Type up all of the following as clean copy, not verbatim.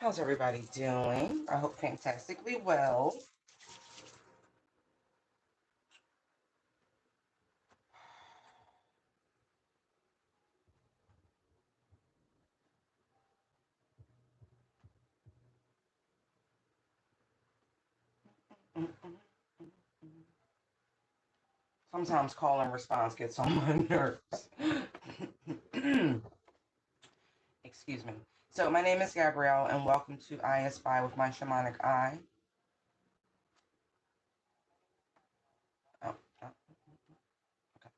How's everybody doing? I hope fantastically well. Sometimes call and response gets on my nerves. Excuse me. So my name is Gabrielle and welcome to I Spy with my shamanic eye. Oh, oh, okay.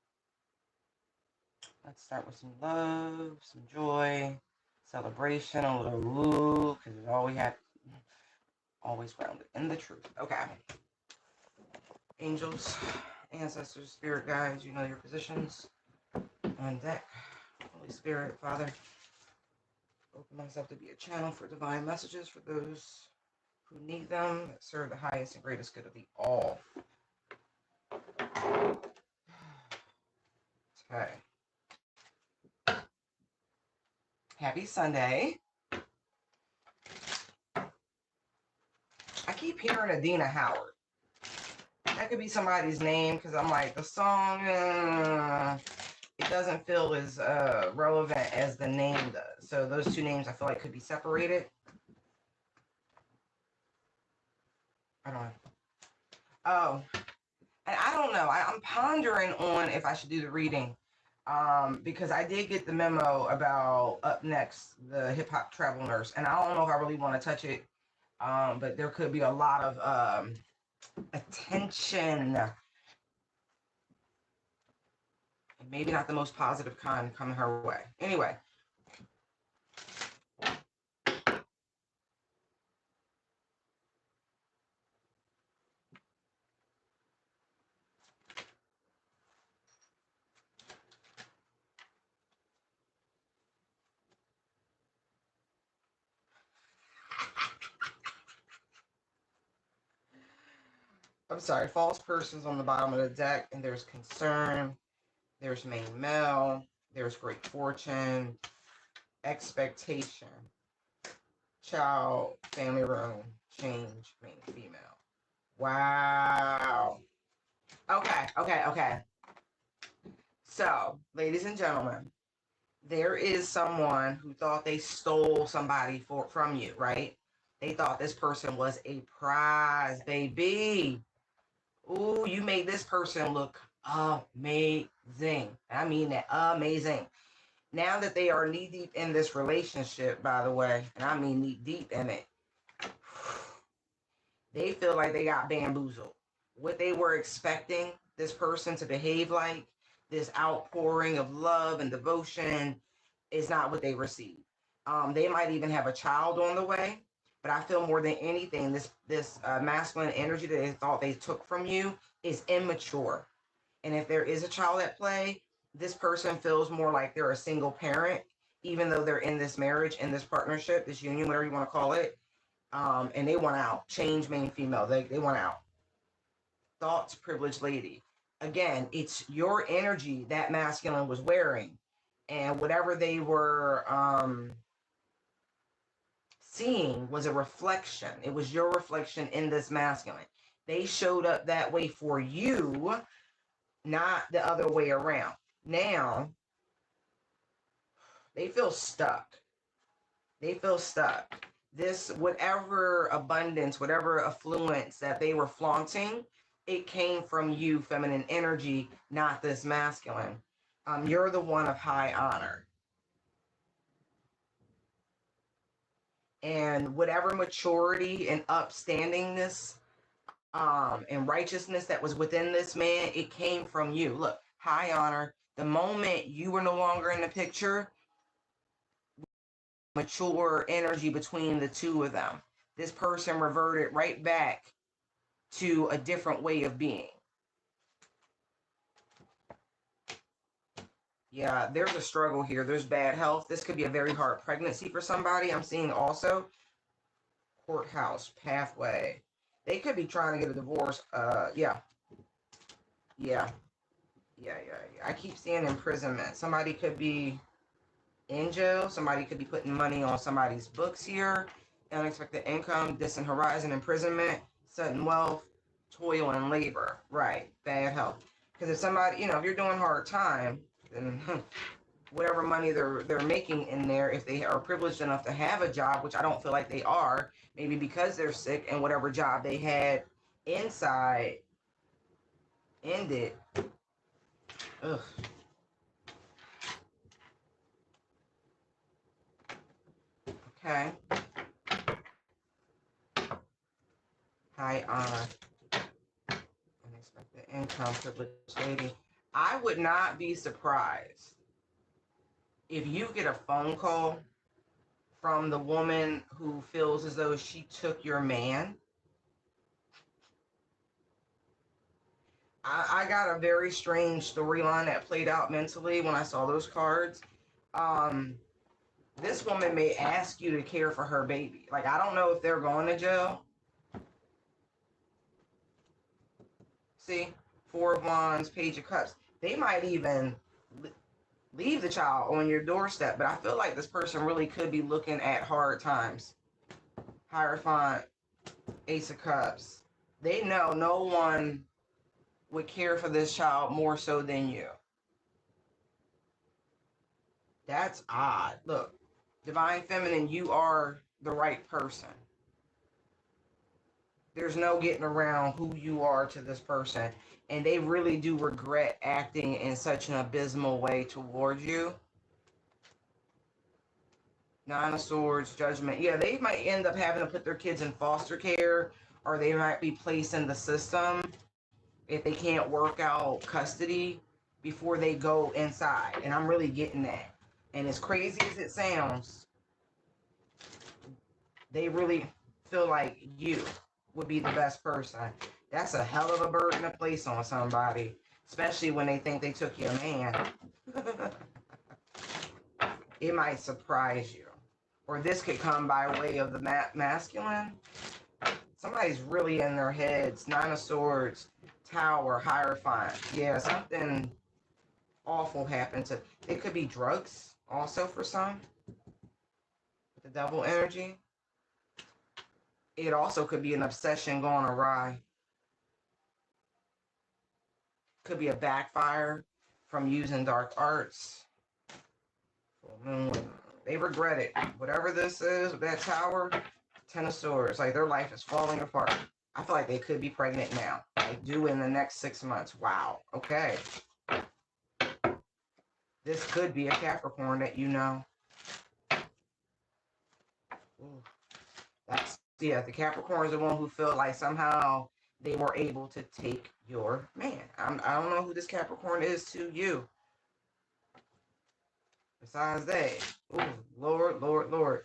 Let's start with some love, some joy, celebration, a little woo, because it's all we have, always grounded in the truth. Okay. Angels, ancestors, spirit guides, you know your positions. On deck. Holy Spirit, Father, open myself to be a channel for divine messages for those who need them that serve the highest and greatest good of the all. Okay. Happy Sunday. I keep hearing Adina Howard. That could be somebody's name because I'm like, the song, it doesn't feel as relevant as the name does. So those two names I feel like could be separated. I don't know. Oh, and I don't know. I'm pondering on if I should do the reading. Because I did get the memo about Up Next, the hip hop travel nurse, and I don't know if I really want to touch it. But there could be a lot of attention, and maybe not the most positive kind coming her way. Anyway. I'm sorry, false persons on the bottom of the deck, and there's concern, there's main male, there's great fortune, expectation, child, family room, change, main female. Wow. Okay. So, ladies and gentlemen, there is someone who thought they stole somebody from you, right? They thought this person was a prize, baby. Ooh, you made this person look amazing. I mean that, amazing. Now that they are knee deep in this relationship, by the way, and I mean knee deep in it, they feel like they got bamboozled. What they were expecting this person to behave like, this outpouring of love and devotion, is not what they received. They might even have a child on the way, but I feel more than anything, this masculine energy that they thought they took from you is immature. And if there is a child at play, this person feels more like they're a single parent, even though they're in this marriage, in this partnership, this union, whatever you want to call it. And they want out. Change, main female. They want out. Thoughts, privileged lady. Again, it's your energy that masculine was wearing. And whatever they were seeing was a reflection. It was your reflection in this masculine. They showed up that way for you, not the other way around. Now, they feel stuck. They feel stuck. This, whatever abundance, whatever affluence that they were flaunting, it came from you, feminine energy, not this masculine. You're the one of high honor. And whatever maturity and upstandingness and righteousness that was within this man, it came from you. Look, high honor. The moment you were no longer in the picture, mature energy between the two of them. This person reverted right back to a different way of being. Yeah, there's a struggle here. There's bad health. This could be a very hard pregnancy for somebody. I'm seeing also courthouse, pathway. They could be trying to get a divorce. Yeah. I keep seeing imprisonment. Somebody could be in jail. Somebody could be putting money on somebody's books here. unexpected income, distant horizon, imprisonment, sudden wealth, toil and labor. Right, bad health. Because if somebody, if you're doing hard time, then whatever money they're making in there, if they are privileged enough to have a job, which I don't feel like they are, maybe because they're sick and whatever job they had inside ended. Ugh. Okay. High honor, unexpected income, privileged lady. I would not be surprised if you get a phone call from the woman who feels as though she took your man. I got a very strange storyline that played out mentally when I saw those cards. Um, this woman may ask you to care for her baby. Like, I don't know if they're going to jail. See, Four of Wands, Page of Cups. They might even leave the child on your doorstep, but I feel like this person really could be looking at hard times. Hierophant, Ace of Cups. They know no one would care for this child more so than you. That's odd. Look, Divine Feminine, you are the right person. There's no getting around who you are to this person. And they really do regret acting in such an abysmal way towards you. Nine of Swords, Judgment. Yeah, they might end up having to put their kids in foster care, or they might be placed in the system if they can't work out custody before they go inside. And I'm really getting that. And as crazy as it sounds, they really feel like you would be the best person. That's a hell of a burden to place on somebody, especially when they think they took your man. It might surprise you. Or this could come by way of the masculine. Somebody's really in their heads. Nine of Swords, Tower, Hierophant. Yeah, something awful happened to. It could be drugs also for some. With the double energy. It also could be an obsession going awry. Could be a backfire from using dark arts. They regret it. Whatever this is, that Tower, Ten of Swords, like their life is falling apart. I feel like they could be pregnant now. Like due in the next 6 months. Wow. Okay. This could be a Capricorn that you know. Ooh. That's, yeah, the Capricorn is the one who felt like somehow they were able to take your man. I don't know who this Capricorn is to you. Besides that, ooh, Lord, Lord, Lord.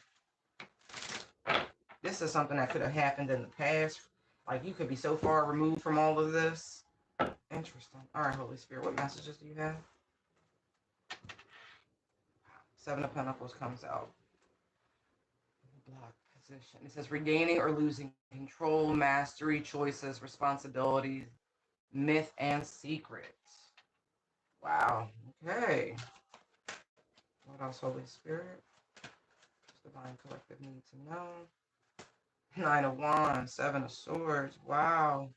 This is something that could have happened in the past. Like you could be so far removed from all of this. Interesting. All right, Holy Spirit, what messages do you have? Seven of Pentacles comes out. Block position. It says regaining or losing control, mastery, choices, responsibilities, myth, and secrets. Wow. Okay. What else, Holy Spirit? Divine collective need to know. Nine of Wands, Seven of Swords. Wow.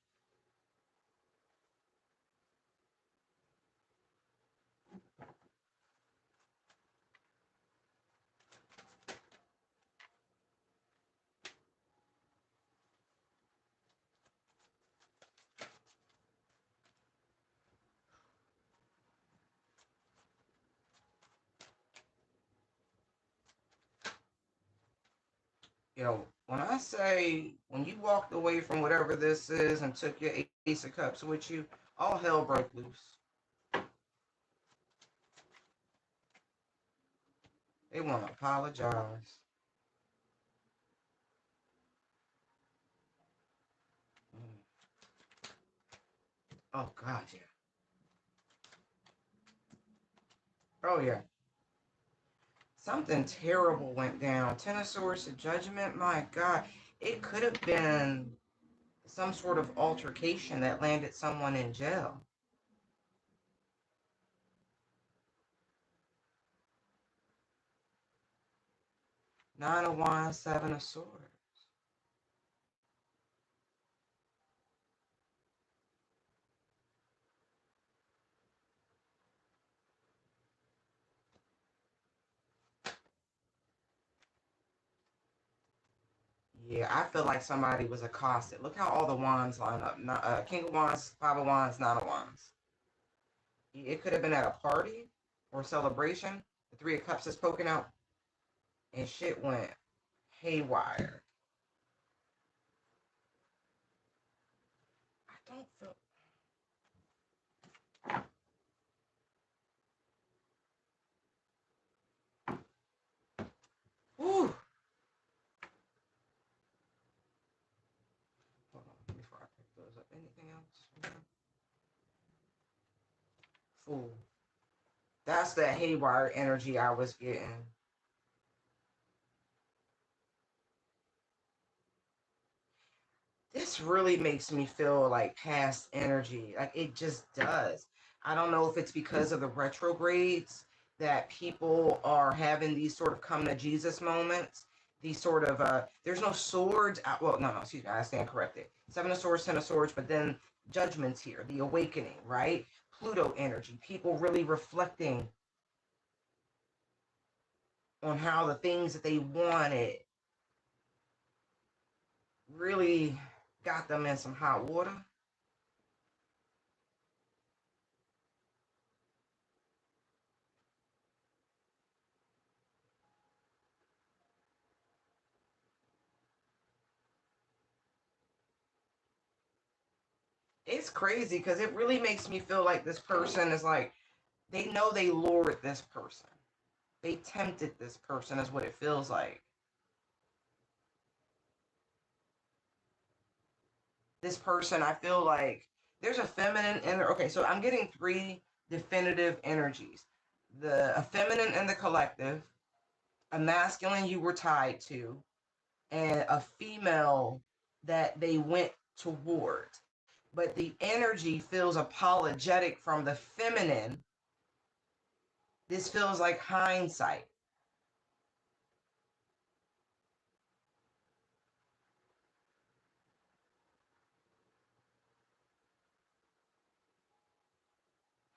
When I say, when you walked away from whatever this is and took your Ace of Cups with you, all hell broke loose. They want to apologize. Oh, God, yeah. Oh, yeah. Something terrible went down. Ten of Swords to Judgment. My God. It could have been some sort of altercation that landed someone in jail. Nine of Wands, Seven of Swords. Yeah, I feel like somebody was accosted. Look how all the wands line up. King of Wands, Five of Wands, Nine of Wands. It could have been at a party or celebration. The Three of Cups is poking out, and shit went haywire. I don't feel. Ooh. Hold on before I pick those up. Anything else? Fool. That's the haywire energy I was getting. This really makes me feel like past energy. Like it just does. I don't know if it's because of the retrogrades that people are having these sort of come to Jesus moments. These sort of there's no swords. Well, no, excuse me, I stand corrected. Seven of Swords, Ten of Swords, but then Judgment's here, the awakening, right? Pluto energy. People really reflecting on how the things that they wanted really got them in some hot water. It's crazy because it really makes me feel like this person is like they know they lured this person. They tempted this person is what it feels like. This person, I feel like there's a feminine in there. Okay, so I'm getting three definitive energies. A feminine in the collective, a masculine you were tied to, and a female that they went towards. But the energy feels apologetic from the feminine. This feels like hindsight.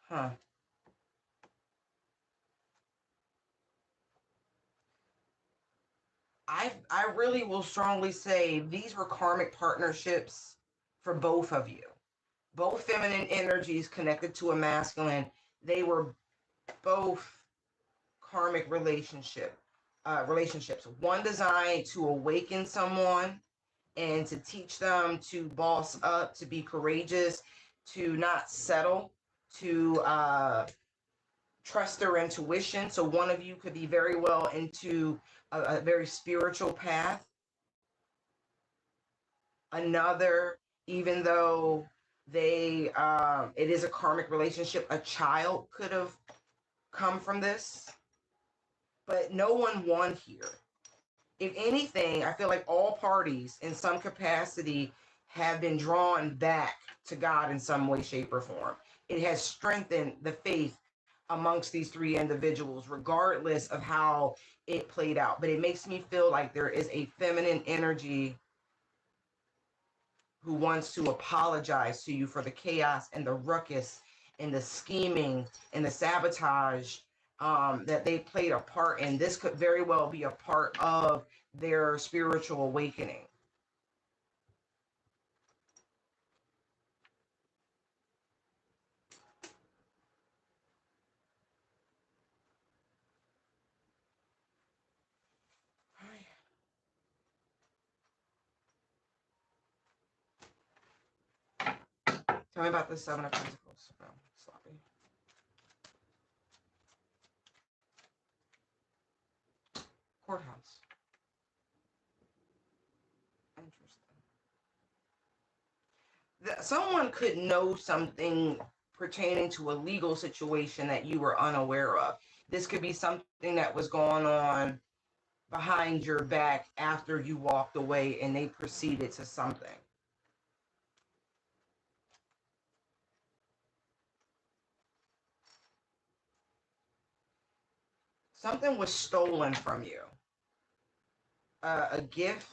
Huh. I really will strongly say these were karmic partnerships for both of you. Both feminine energies connected to a masculine. They were both karmic relationships. One designed to awaken someone and to teach them to boss up, to be courageous, to not settle, to trust their intuition. So one of you could be very well into a very spiritual path. Another, even though it is a karmic relationship, a child could have come from this, but no one won here. If anything, I feel like all parties in some capacity have been drawn back to God in some way, shape, or form. It has strengthened the faith amongst these three individuals, regardless of how it played out. But it makes me feel like there is a feminine energy who wants to apologize to you for the chaos and the ruckus and the scheming and the sabotage that they played a part in. This could very well be a part of their spiritual awakening. Tell me about the Seven of Pentacles. No, sloppy. Courthouse. Interesting. Someone could know something pertaining to a legal situation that you were unaware of. This could be something that was going on behind your back after you walked away and they proceeded to something. Something was stolen from you. A gift.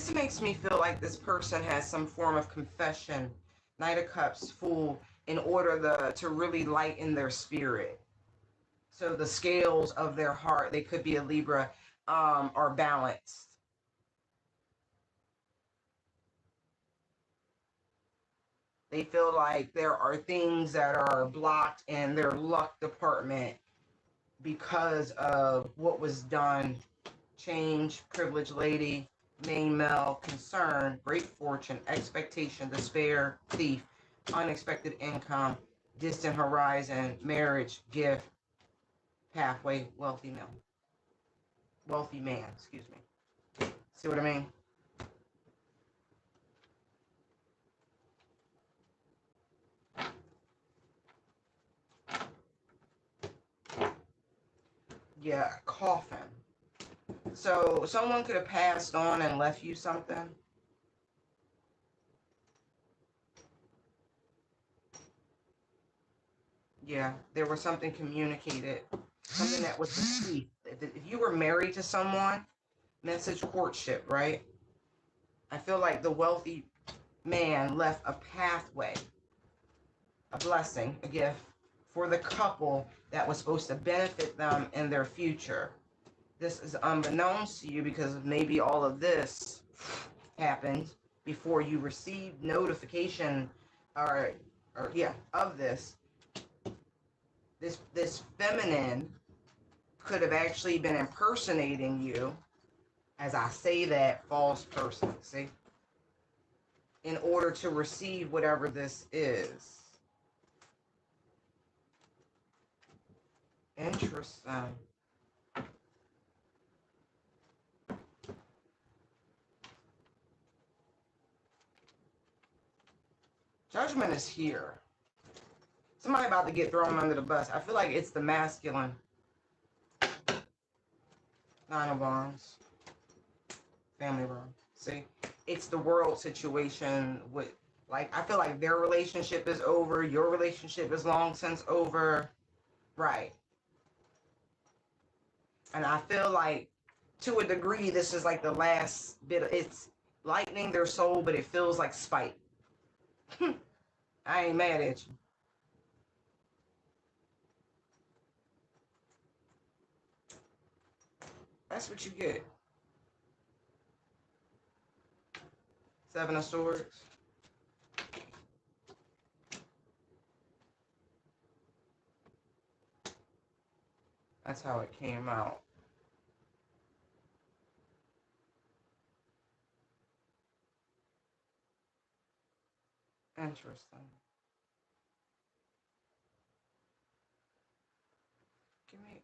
This makes me feel like this person has some form of confession, Knight of Cups, Fool, in order to really lighten their spirit. So the scales of their heart, they could be a Libra, are balanced. They feel like there are things that are blocked in their luck department because of what was done. Change, privileged lady, main male, concern, great fortune, expectation, despair, thief, unexpected income, distant horizon, marriage, gift, pathway, wealthy man, excuse me. See what I mean? Yeah, coffin. So someone could have passed on and left you something. Yeah, there was something communicated, something that was bequeathed. If you were married to someone, message courtship, right? I feel like the wealthy man left a pathway, a blessing, a gift for the couple that was supposed to benefit them in their future. This is unbeknownst to you because maybe all of this happened before you received notification or yeah, of this. This feminine could have actually been impersonating you, as I say that, false person, see, in order to receive whatever this is. Interesting. Judgment is here. Somebody about to get thrown under the bus. I feel like it's the masculine. Nine of Wands. Family room. See? It's the world situation with, like, I feel like their relationship is over. Your relationship is long since over. Right. And I feel like, to a degree, this is like the last bit of, it's lightening their soul, but it feels like spite. I ain't mad at you. That's what you get. Seven of Swords. That's how it came out. Interesting. Give me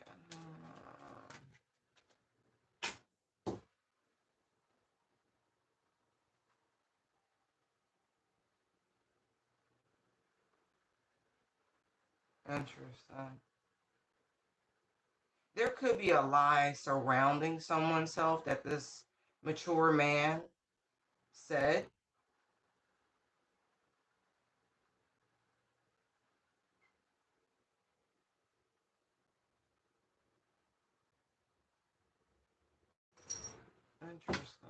interesting. There could be a lie surrounding someone's self that this mature man said. Interesting.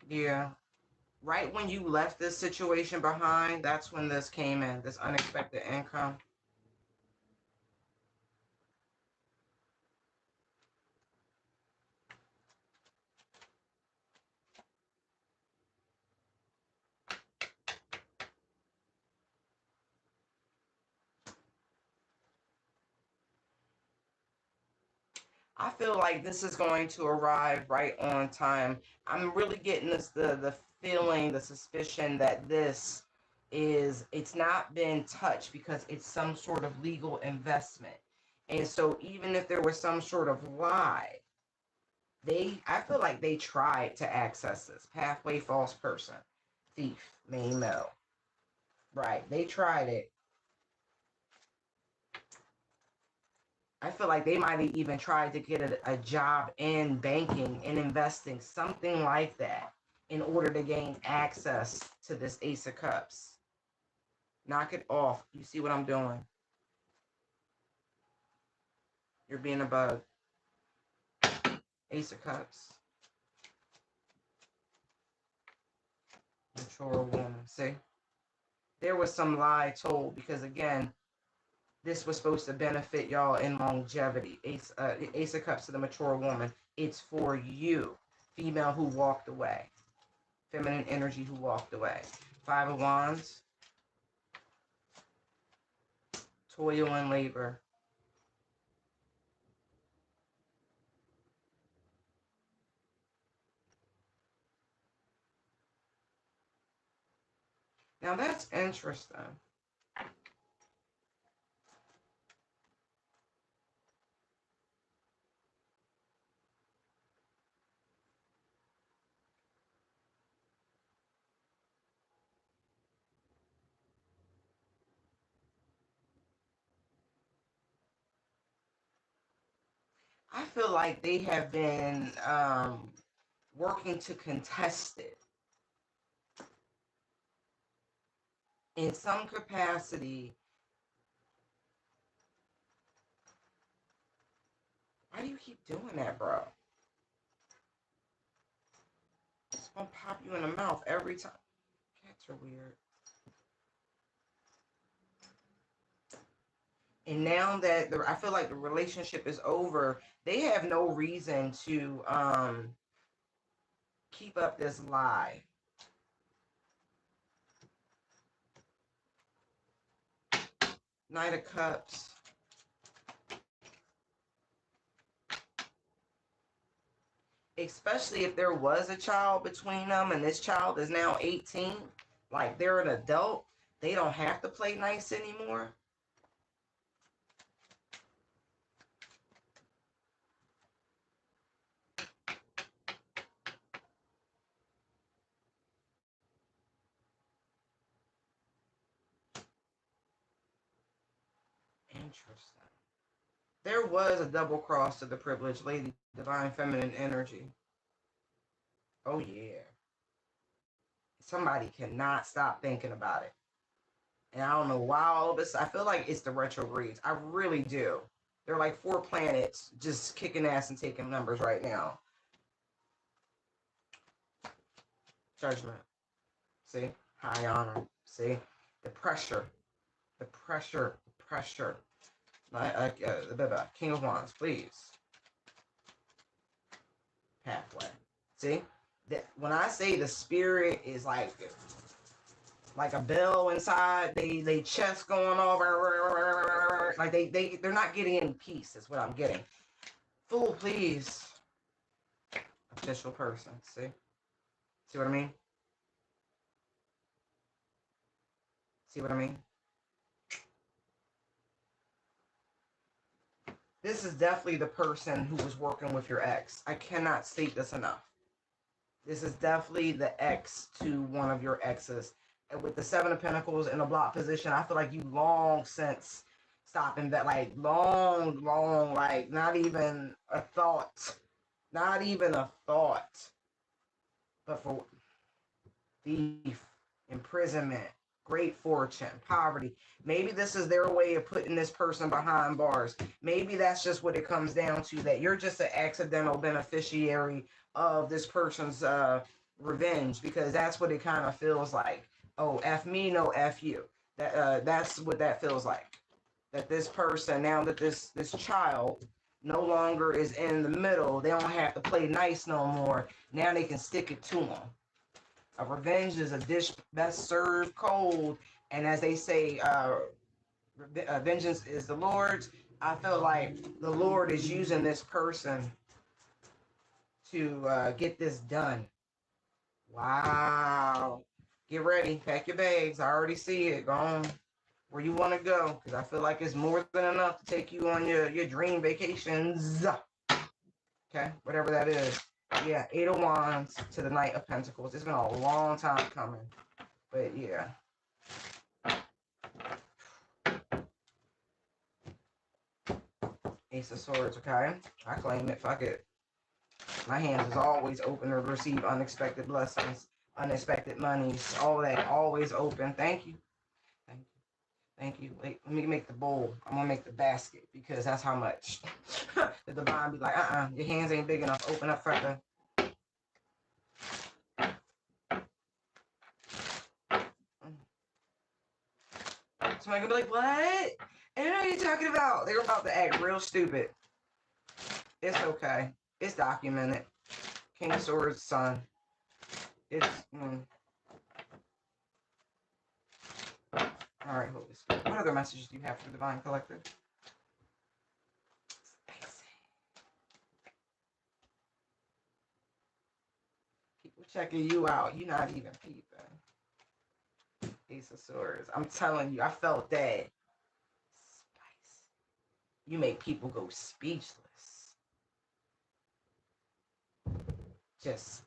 Yeah. Right when you left this situation behind, that's when this came in, this unexpected income. I feel like this is going to arrive right on time. I'm really getting this the feeling, the suspicion that this is, it's not been touched because it's some sort of legal investment. And so even if there was some sort of lie, I feel like they tried to access this. Pathway, false person, thief, main male. Right. They tried it. I feel like they might have even tried to get a job in banking and investing, something like that, in order to gain access to this Ace of Cups. Knock it off. You see what I'm doing? You're being a bug. Ace of Cups. Mature woman. See? There was some lie told because, again, this was supposed to benefit y'all in longevity. Ace of Cups to the mature woman. It's for you. Female who walked away. Feminine energy who walked away. Five of Wands. Toil and labor. Now that's interesting. I feel like they have been working to contest it in some capacity. Why do you keep doing that, bro? It's gonna pop you in the mouth every time. Cats are weird. And now that I feel like the relationship is over, they have no reason to keep up this lie. Knight of Cups. Especially if there was a child between them and this child is now 18, like they're an adult, they don't have to play nice anymore. Interesting. There was a double cross to the privileged lady, divine feminine energy. Oh yeah. Somebody cannot stop thinking about it. And I don't know why all of this. I feel like it's the retrogrades. I really do. They're like 4 planets just kicking ass and taking numbers right now. Judgment. See? High honor. See? The pressure. The pressure. Pressure. King of Wands, please. Pathway. See? When I say the spirit is like a bell inside, they chest going off, like they're not getting any peace, is what I'm getting. Fool, please. Official person, see what I mean? See what I mean? This is definitely the person who was working with your ex. I cannot state this enough. This is definitely the ex to one of your exes. And with the 7 of Pentacles in a block position, I feel like you long since stopping that, like long, like not even a thought. Not even a thought. But for thief, imprisonment, great fortune, poverty. Maybe this is their way of putting this person behind bars. Maybe that's just what it comes down to, that you're just an accidental beneficiary of this person's revenge, because that's what it kind of feels like. Oh, F me, no F you. That's what that feels like. That this person, now that this child no longer is in the middle, they don't have to play nice no more. Now they can stick it to them. A revenge is a dish best served cold, and as they say, vengeance is the Lord's. I feel like the Lord is using this person to get this done. Wow. Get ready. Pack your bags. I already see it. Go on where you want to go, because I feel like it's more than enough to take you on your dream vacations. Okay? Whatever that is. Yeah, 8 of Wands to the Knight of Pentacles. It's been a long time coming. But yeah. Ace of Swords, okay? I claim it. Fuck it. My hands is always open to receive unexpected blessings, unexpected monies, all that, always open. Thank you. Thank you. Thank you. Wait, let me make the bowl. I'm gonna make the basket because that's how much. The divine be like, your hands ain't big enough. Open up further. Somebody gonna be like, what? I don't know what you're talking about. They're about to act real stupid. It's okay. It's documented. King of Swords, son. It's all right, Holy Spirit. What other messages do you have for the Divine Collective? People checking you out. You're not even peeping. Ace of Swords. I'm telling you, I felt that. Spice. You make people go speechless. Just,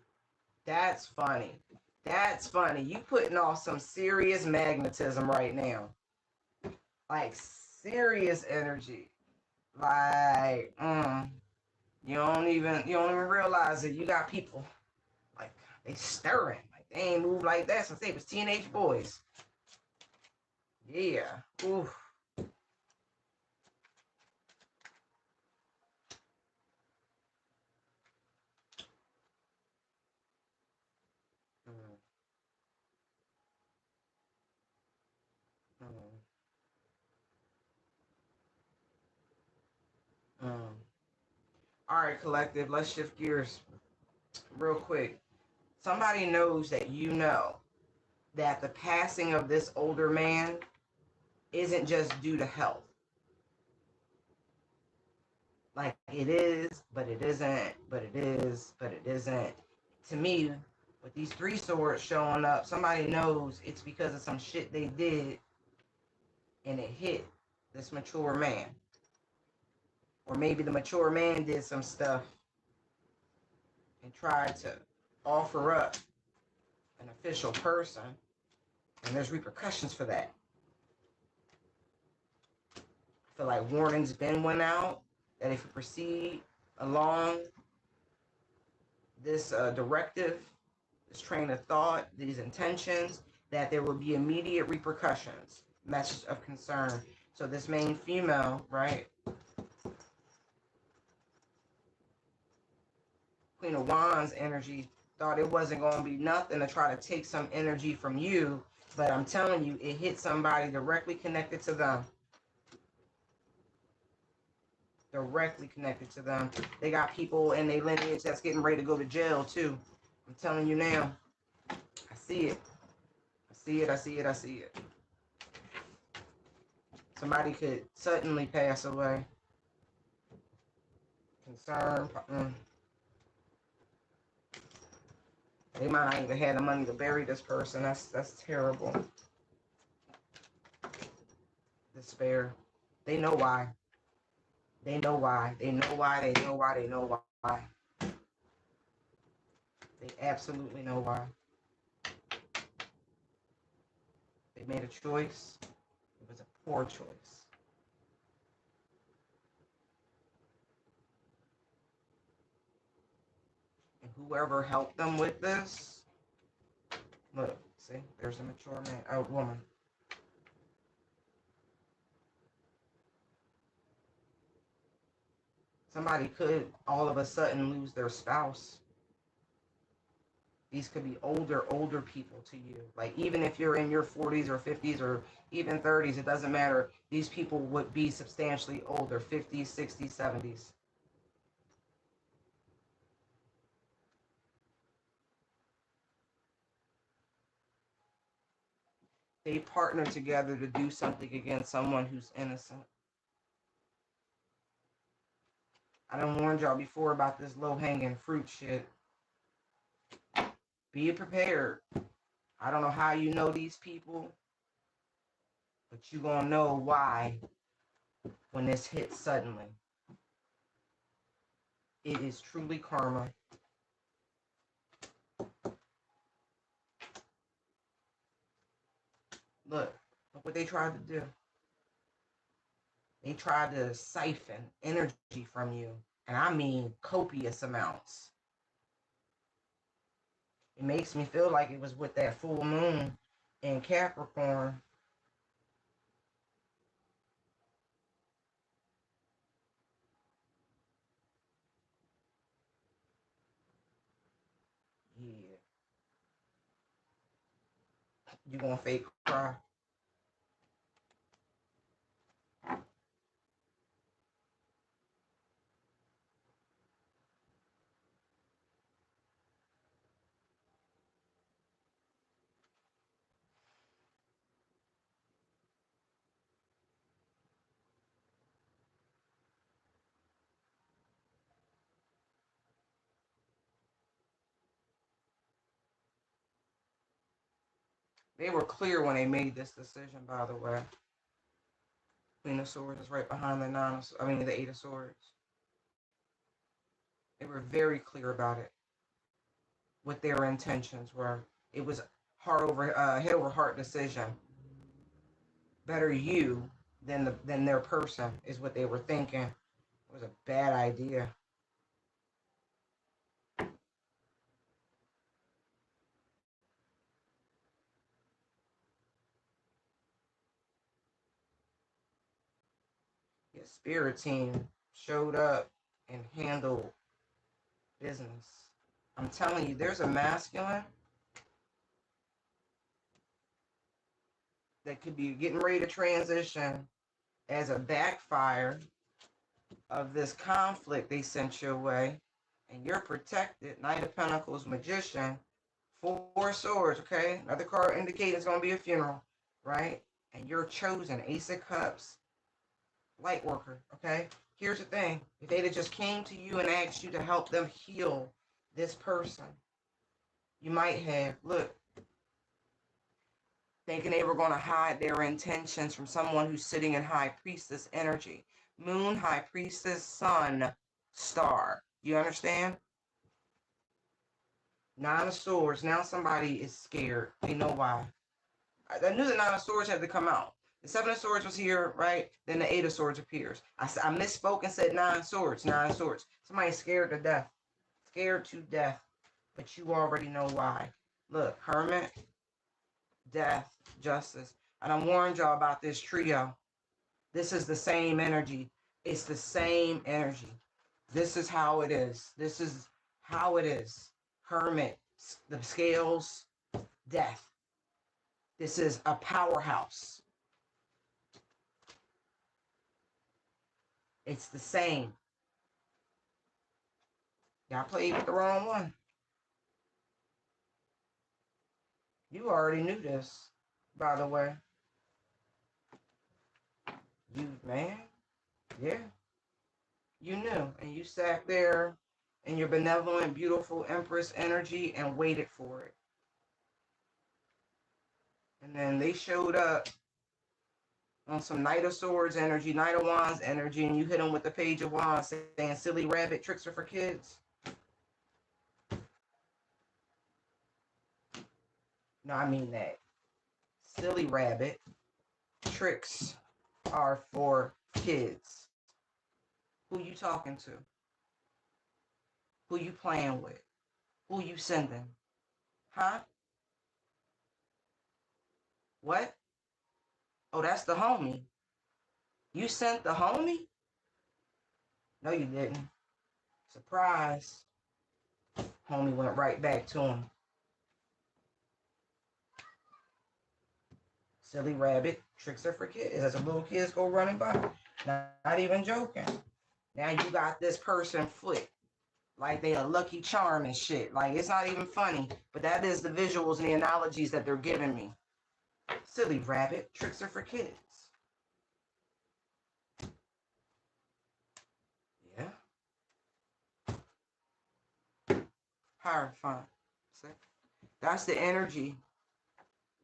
that's funny. That's funny. You putting off some serious magnetism right now. Like, serious energy. Like, you don't even realize it. You got people, like, they stirring. Like, they ain't moved like that since they was teenage boys. Yeah. Oof. All right, collective, let's shift gears real quick. Somebody knows that you know that the passing of this older man isn't just due to health. Like, it is, but it isn't, but it is, but it isn't. To me, with these 3 swords showing up, somebody knows it's because of some shit they did and it hit this mature man. Or maybe the mature man did some stuff and tried to offer up an official person, and there's repercussions for that. I feel like warnings been went out that if you proceed along this directive, this train of thought, these intentions, that there will be immediate repercussions. Message of concern. So this main female, right? Queen of Wands energy thought it wasn't going to be nothing to try to take some energy from you, but I'm telling you, it hit somebody directly connected to them. Directly connected to them. They got people in their lineage that's getting ready to go to jail too. I'm telling you now. I see it. I see it. I see it. I see it. Somebody could suddenly pass away. Concern. They might not even have the money to bury this person. That's terrible. Despair. They know why. They know why. They know why. They know why. They know why. They absolutely know why. They made a choice. It was a poor choice. And whoever helped them with this, look, see, there's a mature man, a woman. Somebody could all of a sudden lose their spouse. These could be older people to you. Like, even if you're in your 40s or 50s or even 30s, it doesn't matter. These people would be substantially older, 50s, 60s, 70s. They partner together to do something against someone who's innocent. I done warned y'all before about this low-hanging fruit shit. Be prepared. I don't know how you know these people, but you gonna know why when this hits suddenly. It is truly karma. Look what they tried to do. They tried to siphon energy from you, and I mean copious amounts. It makes me feel like it was with that full moon in Capricorn. You gonna fake cry. They were clear when they made this decision, by the way. Queen of Swords is right behind the Eight of Swords. They were very clear about it, what their intentions were. It was head over heart decision. Better you than their person is what they were thinking. It was a bad idea. Your spirit team showed up and handled business. I'm telling you, there's a masculine that could be getting ready to transition as a backfire of this conflict they sent your way, and you're protected. Knight of Pentacles, Magician, Four of Swords, okay? Another card indicating it's going to be a funeral, right? And you're chosen. Ace of Cups, light worker, okay? Here's the thing. If they'd have just came to you and asked you to help them heal this person, you might have, look, thinking they were going to hide their intentions from someone who's sitting in High Priestess energy. Moon, High Priestess, Sun, Star. You understand? Nine of Swords. Now somebody is scared. They know why. I knew the Nine of Swords had to come out. The Seven of Swords was here, right? Then the Eight of Swords appears. I misspoke and said Nine of Swords. Nine of Swords. Somebody's scared to death. Scared to death. But you already know why. Look, Hermit, Death, Justice. And I warned y'all about this trio. This is the same energy. It's the same energy. This is how it is. This is how it is. Hermit, the scales, Death. This is a powerhouse. It's the same. Y'all played with the wrong one. You already knew this, by the way. You, man. Yeah. You knew. And you sat there in your benevolent, beautiful Empress energy and waited for it. And then they showed up on some Knight of Swords energy, Knight of Wands energy, and you hit them with the Page of Wands saying silly rabbit tricks are for kids. No, I mean that. Silly rabbit tricks are for kids. Who you talking to? Who you playing with? Who you sending? Huh? What? Oh, that's the homie. You sent the homie? No, you didn't. Surprise. Homie went right back to him. Silly rabbit tricks are for kids. As the little kids go running by. Not even joking. Now you got this person flipped. Like they a lucky charm and shit. Like it's not even funny. But that is the visuals and the analogies that they're giving me. Silly rabbit tricks are for kids. Yeah. Horrifying. See? That's the energy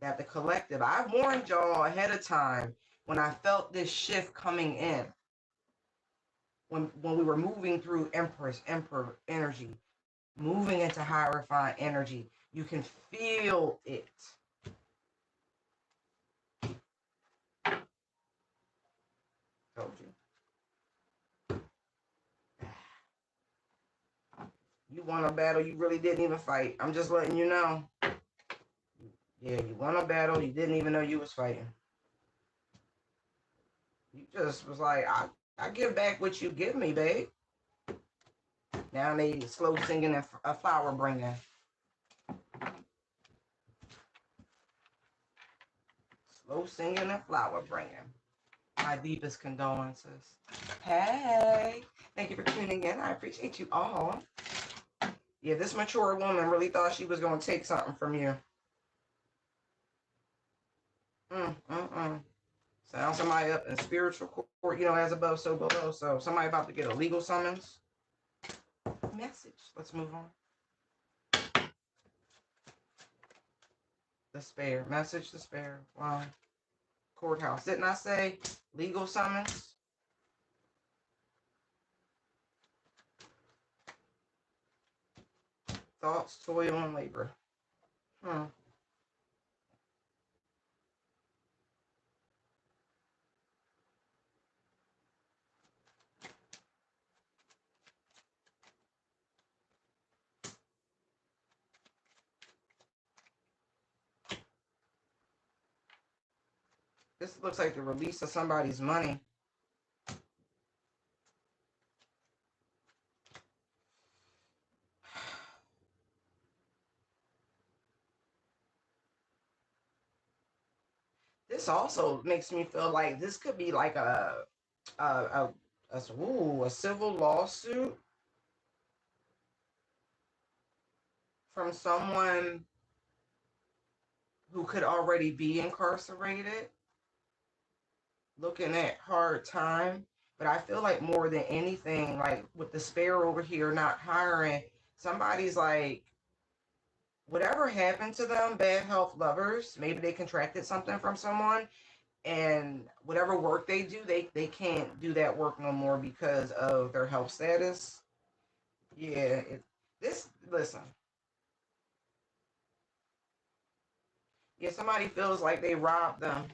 that the collective. I warned y'all ahead of time when I felt this shift coming in. When we were moving through Emperor energy, moving into Hierophant energy, you can feel it. Told you. You won a battle you really didn't even fight. I'm just letting you know. Yeah, you won a battle you didn't even know you was fighting. You just was like, I give back what you give me, babe. Now they slow singing and a flower bringing. Slow singing and flower bringing. My deepest condolences. Hey, thank you for tuning in. I appreciate you all. Yeah, this mature woman really thought she was going to take something from you. Sound somebody up in spiritual court, as above, so below. So somebody about to get a legal summons. Message. Let's move on. Despair. Message, despair. Wow. Courthouse. Didn't I say legal summons? Thoughts, toil, and labor. This looks like the release of somebody's money. This also makes me feel like this could be like a civil lawsuit from someone who could already be incarcerated, looking at hard time. But I feel like more than anything, like with the spare over here not hiring, somebody's like, whatever happened to them, bad health lovers, maybe they contracted something from someone, and whatever work they do, they can't do that work no more because of their health status. Yeah, listen. Yeah, somebody feels like they robbed them.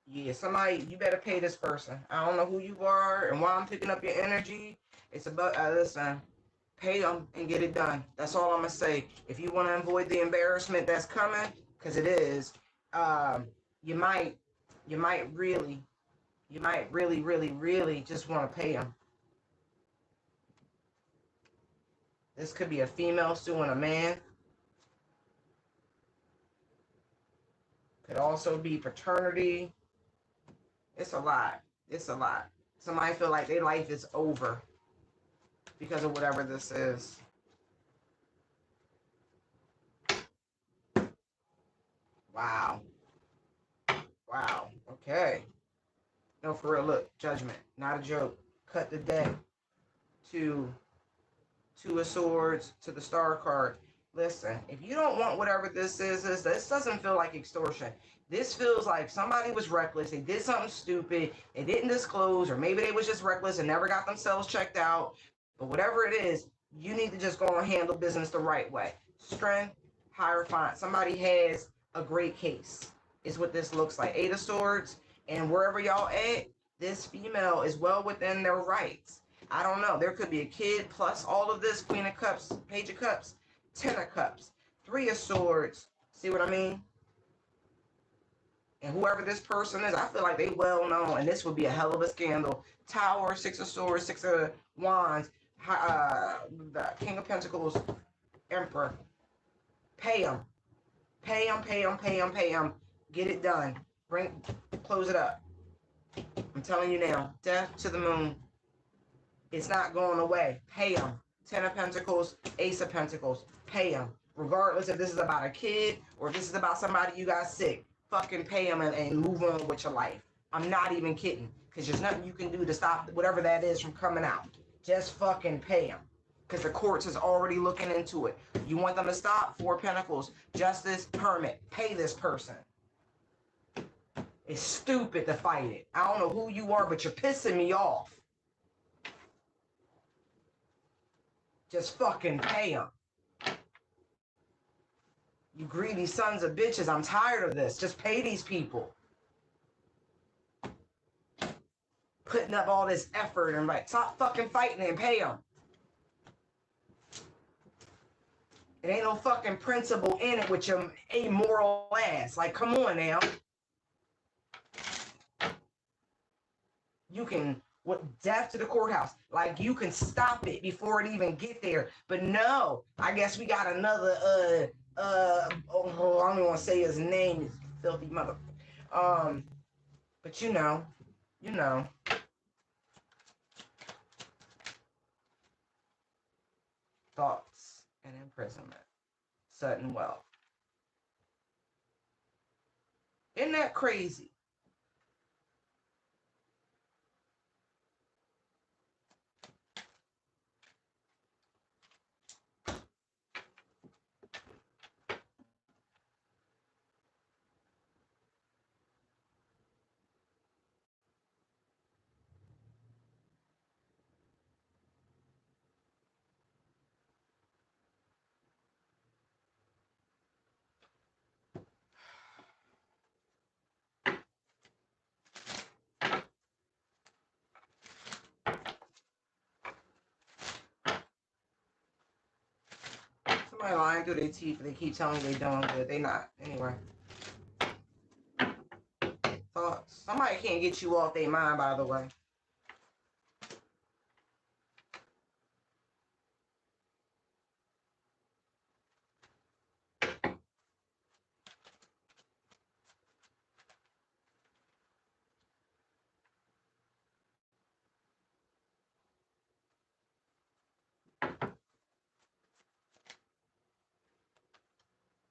Yeah, somebody, you better pay this person. I don't know who you are and why I'm picking up your energy. It's about, listen, pay them and get it done. That's all I'm going to say. If you want to avoid the embarrassment that's coming, because it is, you might really, really just want to pay them. This could be a female suing a man. Could also be paternity. It's a lot. It's a lot. Somebody feel like their life is over because of whatever this is. Wow. Wow. Okay. No, for real. Look, judgment. Not a joke. Cut the deck. Two of swords to the star card. Listen, if you don't want whatever this is this doesn't feel like extortion. This feels like somebody was reckless. They did something stupid. They didn't disclose, or maybe they was just reckless and never got themselves checked out. But whatever it is, you need to just go and handle business the right way. Strength, Hierophant. Somebody has a great case, is what this looks like. Eight of Swords, and wherever y'all at, this female is well within their rights. I don't know. There could be a kid plus all of this. Queen of Cups, Page of Cups, Ten of Cups, Three of Swords. See what I mean? And whoever this person is, I feel like they well known, and this would be a hell of a scandal. Tower, Six of Swords, Six of Wands, the King of Pentacles, Emperor. Pay them. Pay them, pay them, pay them, pay them. Get it done. Close it up. I'm telling you now, death to the moon. It's not going away. Pay them. Ten of Pentacles, Ace of Pentacles. Pay them. Regardless if this is about a kid or if this is about somebody you got sick. Fucking pay them and move on with your life. I'm not even kidding. Because there's nothing you can do to stop whatever that is from coming out. Just fucking pay them. Because the courts is already looking into it. You want them to stop? Four of Pentacles. Justice, permit. Pay this person. It's stupid to fight it. I don't know who you are, but you're pissing me off. Just fucking pay them. You greedy sons of bitches. I'm tired of this. Just pay these people. Putting up all this effort and like, stop fucking fighting and pay them. It ain't no fucking principle in it with your amoral ass. Like, come on now. You can with death to the courthouse. Like you can stop it before it even get there. But no, I guess we got another I don't even want to say his name, is filthy mother. But you know, thoughts and imprisonment, sudden wealth. Isn't that crazy? Somebody lying through their teeth. They keep telling you they're doing good. They not. Anyway. Thoughts. Somebody can't get you off their mind, by the way.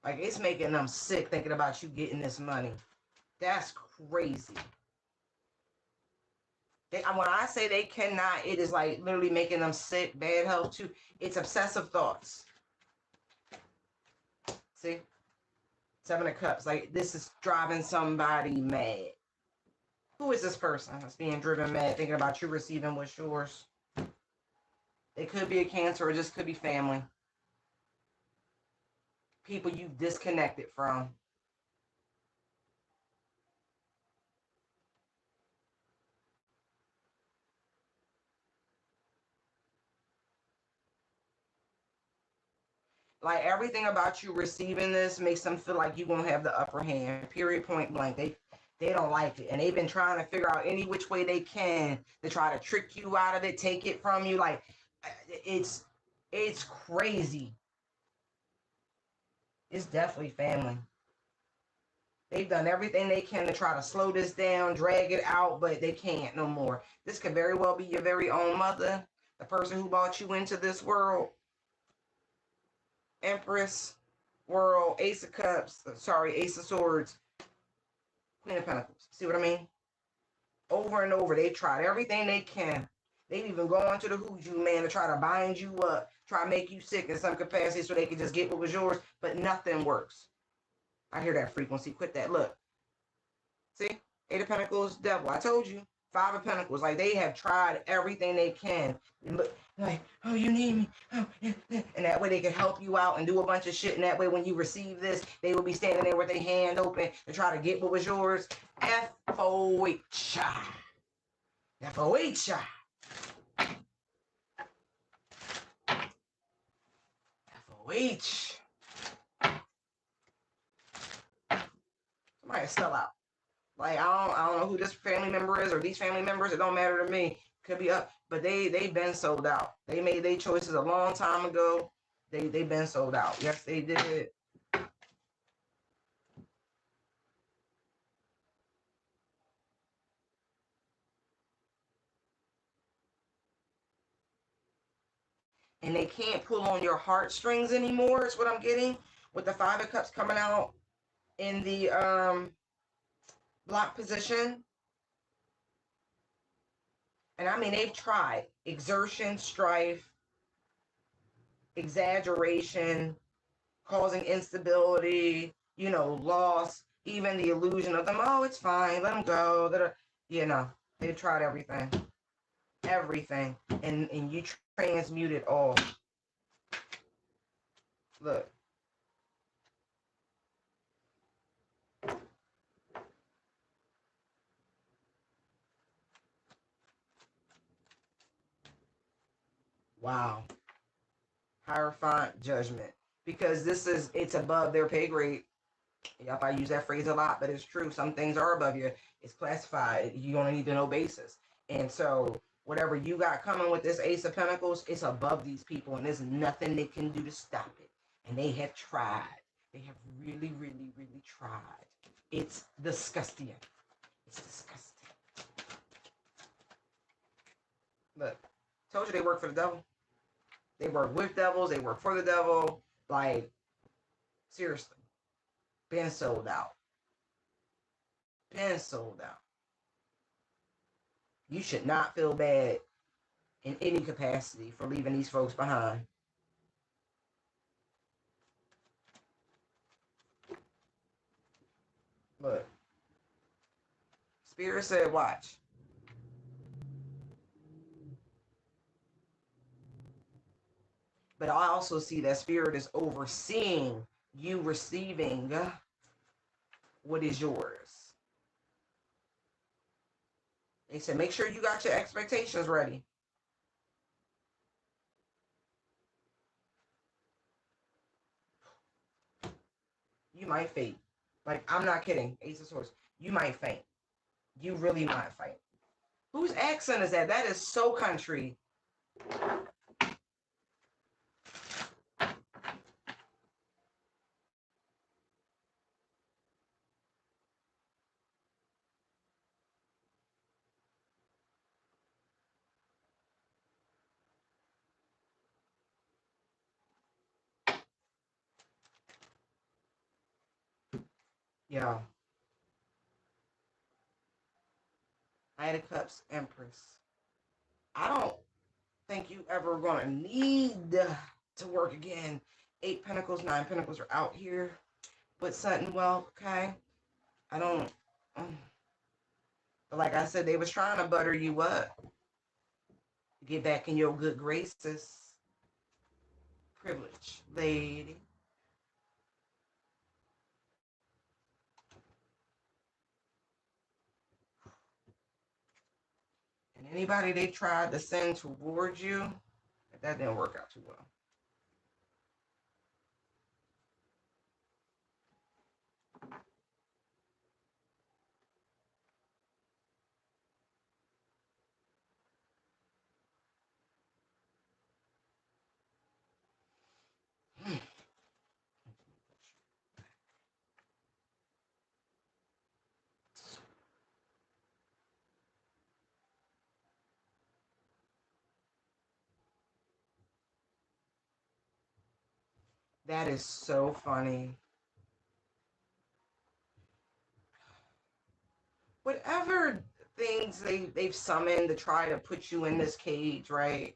Like, it's making them sick thinking about you getting this money. That's crazy. When I say they cannot, it is like literally making them sick, bad health too. It's obsessive thoughts. See? Seven of Cups. Like, this is driving somebody mad. Who is this person that's being driven mad, thinking about you receiving what's yours? It could be a Cancer, or just could be family. People you've disconnected from. Like, everything about you receiving this makes them feel like you're gonna have the upper hand. Period, point blank. They don't like it, and they've been trying to figure out any which way they can to try to trick you out of it, take it from you. Like, it's crazy. It's definitely family. They've done everything they can to try to slow this down, drag it out, but they can't no more. This could very well be your very own mother, the person who brought you into this world. Empress, World, Ace of Cups, Ace of Swords, Queen of Pentacles. See what I mean? Over and over, they tried everything they can. They've even gone to the hoodoo man to try to bind you up, try to make you sick in some capacity so they can just get what was yours, but nothing works. I hear that frequency. Quit that. Look. See? Eight of Pentacles, Devil. I told you. Five of Pentacles. Like, they have tried everything they can. Like, oh, you need me. Oh, and that way they can help you out and do a bunch of shit. And that way when you receive this, they will be standing there with their hand open to try to get what was yours. F-O-H. F-O-H. F-O-H. Somebody sell out. Like, I don't know who this family member is or these family members. It don't matter to me. Could be up, but they've been sold out. They made their choices a long time ago. They've been sold out. Yes, they did. And they can't pull on your heartstrings anymore. Is what I'm getting with the Five of Cups coming out in the block position. And I mean, they've tried exertion, strife, exaggeration, causing instability, loss, even the illusion of them. Oh, it's fine. Let them go. They've tried everything. Everything. And you transmute it all. Look. Wow. Hierophant judgment. Because it's above their pay grade. Yep, I use that phrase a lot, but it's true. Some things are above you. It's classified. You only need to know basis. And so Whatever you got coming with this Ace of Pentacles, it's above these people, and there's nothing they can do to stop it. And they have tried. They have really, really, really tried. It's disgusting. It's disgusting. Look, told you they work for the devil. They work with devils. They work for the devil. Like, seriously. Been sold out. Been sold out. You should not feel bad in any capacity for leaving these folks behind. Look. Spirit said, watch. But I also see that Spirit is overseeing you receiving what is yours. They said, make sure you got your expectations ready. You might faint. Like, I'm not kidding. Ace of Swords. You might faint. You really might faint. Whose accent is that? That is so country. Yeah. Knight of Cups, Empress. I don't think you ever going to need to work again. 8 Pentacles, 9 Pentacles are out here. But Sutton, well, okay. I don't... But like I said, they was trying to butter you up. Get back in your good graces. Privilege, lady. And anybody they tried to send towards you, that didn't work out too well. That is so funny. Whatever things they've summoned to try to put you in this cage, right?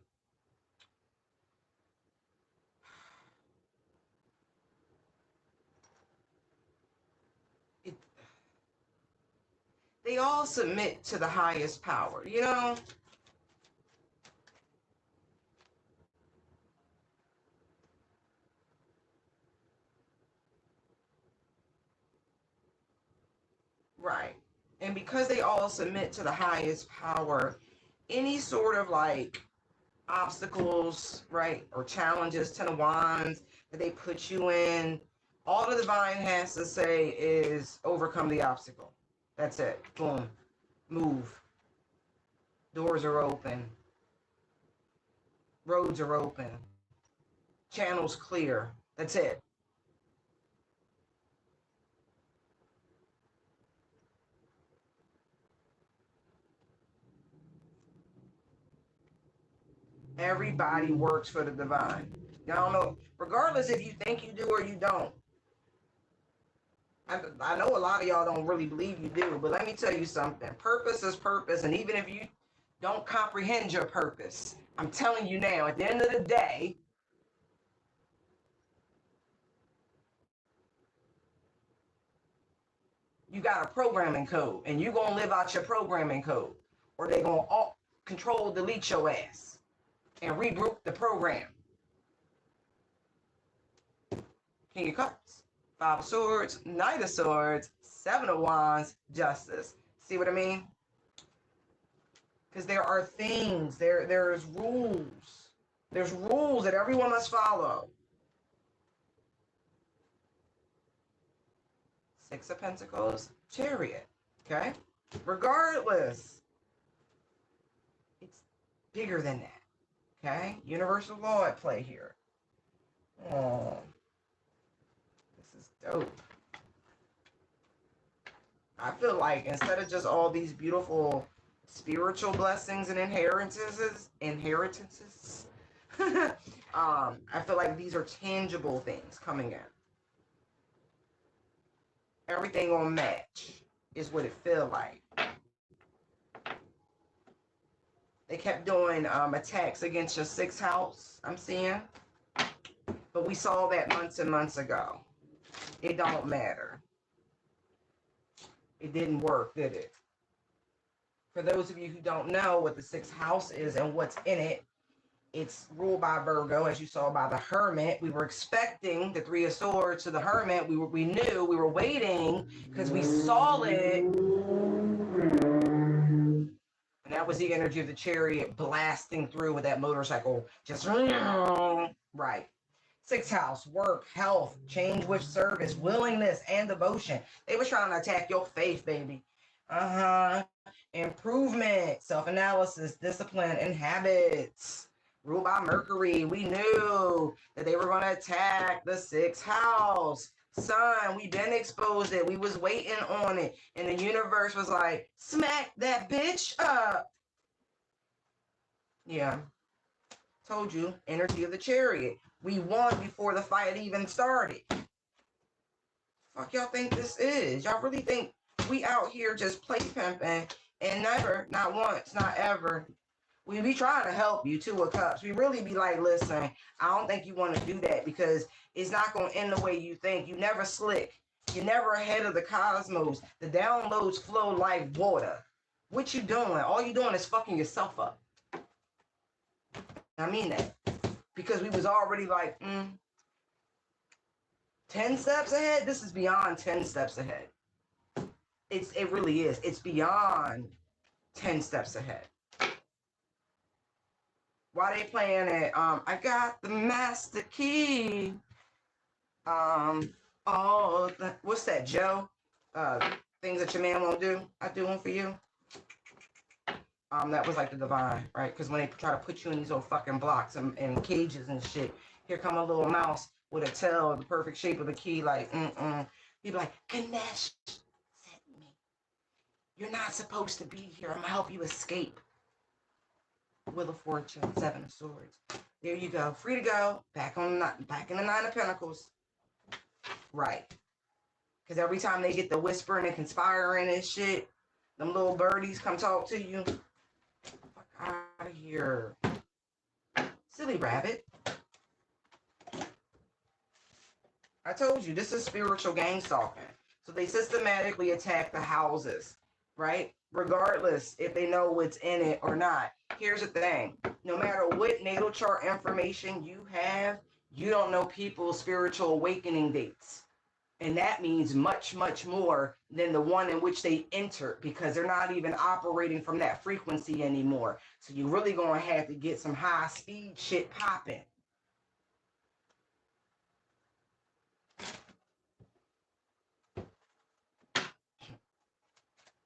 They all submit to the highest power, you know? Right. And because they all submit to the highest power, any sort of like obstacles, right, or challenges, 10 of Wands, that they put you in, all the divine has to say is overcome the obstacle. That's it. Boom. Move. Doors are open. Roads are open. Channels clear. That's it. Everybody works for the divine. I don't know, regardless if you think you do or you don't. I know a lot of y'all don't really believe you do, but let me tell you something. Purpose is purpose, and even if you don't comprehend your purpose, I'm telling you now, at the end of the day, you got a programming code, and you're going to live out your programming code, or they're going to control delete your ass and regroup the program. King of Cups, 5 of Swords, Knight of Swords, 7 of Wands, Justice. See what I mean? Because there are things, there's rules. There's rules that everyone must follow. 6 of Pentacles, Chariot. Okay? Regardless, bigger than that. Okay? Universal law at play here. Oh, this is dope. I feel like instead of just all these beautiful spiritual blessings and inheritances, I feel like these are tangible things coming in. Everything on match is what it feel like. They kept doing attacks against your sixth house, I'm seeing. But we saw that months and months ago. It don't matter. It didn't work, did it? For those of you who don't know what the sixth house is and what's in it, it's ruled by Virgo, as you saw by the Hermit. We were expecting the Three of Swords to the Hermit. We knew, we were waiting because we saw it. And that was the energy of the Chariot blasting through with that motorcycle. Just right. Sixth house, work, health, change with service, willingness, and devotion. They were trying to attack your faith, baby. Improvement, self-analysis, discipline, and habits. Ruled by Mercury. We knew that they were going to attack the sixth house. Son, we been exposed it. We was waiting on it. And the universe was like, smack that bitch up. Yeah. Told you, energy of the Chariot. We won before the fight even started. Fuck y'all think this is? Y'all really think we out here just play pimping and never, not once, not ever. We be trying to help you, Two of Cups. We really be like, listen, I don't think you want to do that because it's not going to end the way you think. You never slick. You're never ahead of the cosmos. The downloads flow like water. What you doing? All you doing is fucking yourself up. I mean that. Because we was already like, 10 steps ahead. This is beyond 10 steps ahead. It really is. It's beyond 10 steps ahead. Why they playing it? I got the master key. What's that, Joe? Things that your man won't do, I do them for you. That was like the divine, right? Because when they try to put you in these little fucking blocks and cages and shit, here come a little mouse with a tail, the perfect shape of the key, like, He'd be like, Ganesh sent me. You're not supposed to be here. I'm gonna help you escape. Wheel of Fortune, Seven of Swords. There you go. Free to go. Back in the Nine of Pentacles. Right. Because every time they get the whispering and conspiring and shit, them little birdies come talk to you. Fuck out of here. Silly rabbit. I told you, this is spiritual gang stalking. So they systematically attack the houses, right? Regardless if they know what's in it or not. Here's the thing. No matter what natal chart information you have, you don't know people's spiritual awakening dates. And that means much, much more than the one in which they entered because they're not even operating from that frequency anymore. So you're really going to have to get some high speed shit popping.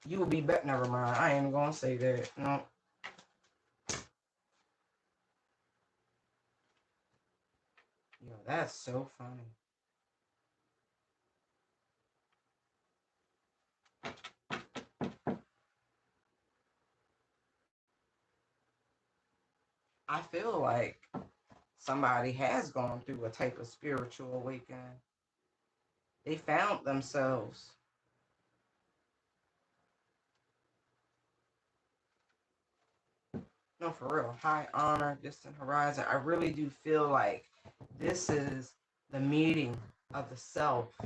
You will be better. Never mind. I ain't going to say that. No. Yo, that's so funny. I feel like somebody has gone through a type of spiritual awakening. They found themselves. No, for real. High honor, distant horizon. I really do feel like this is the meeting of the self,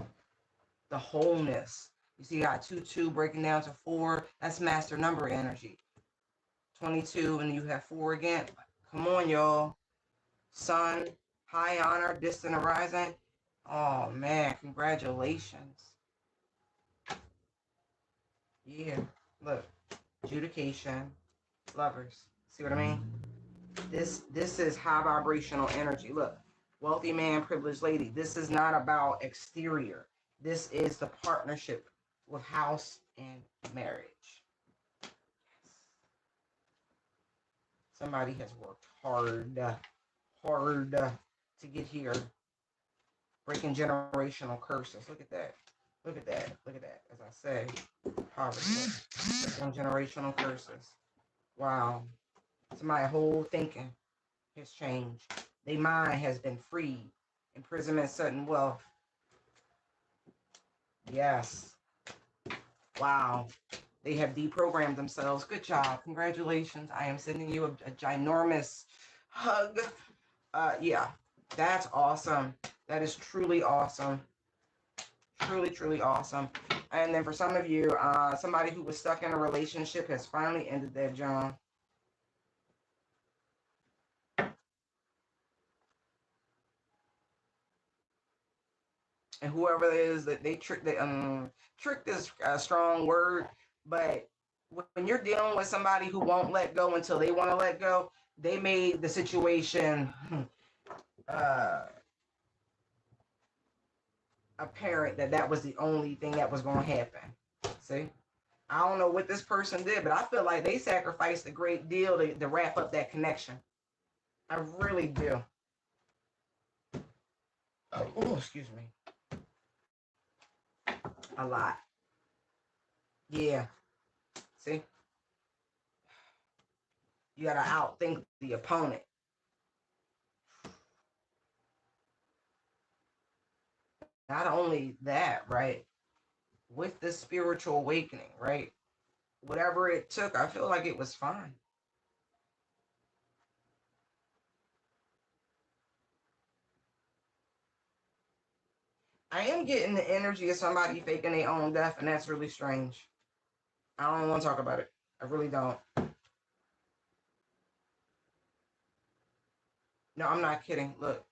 the wholeness. You see, you got 2-2 breaking down to 4. That's master number energy. 22, and you have 4 again. Come on, y'all. Sun, high honor, distant horizon. Oh, man, congratulations. Yeah, look. Adjudication, lovers. See what I mean? This is high vibrational energy. Look, wealthy man, privileged lady. This is not about exterior. This is the partnership with house and marriage. Somebody has worked hard, to get here. Breaking generational curses. Look at that. Look at that. Look at that. As I say, poverty. Breaking generational curses. Wow. Somebody's whole thinking has changed. Their mind has been freed. Imprisonment, sudden wealth. Yes. Wow. They have deprogrammed themselves. Good job. Congratulations. I am sending you a ginormous hug. Yeah, that's awesome. That is truly awesome. Truly, truly awesome. And then for some of you, somebody who was stuck in a relationship has finally ended their job. And whoever it is that they tricked is a strong word, but when you're dealing with somebody who won't let go until they want to let go, they made the situation uh, apparent that that was the only thing that was going to happen. See, I don't know what this person did, but I feel like they sacrificed a great deal to wrap up that connection. I really do. Oh, excuse me. A lot. Yeah. See, you got to outthink the opponent. Not only that, right? With the spiritual awakening, right? Whatever it took, I feel like it was fine. I am getting the energy of somebody faking their own death, and that's really strange. I don't want to talk about it. I really don't. No, I'm not kidding. Look,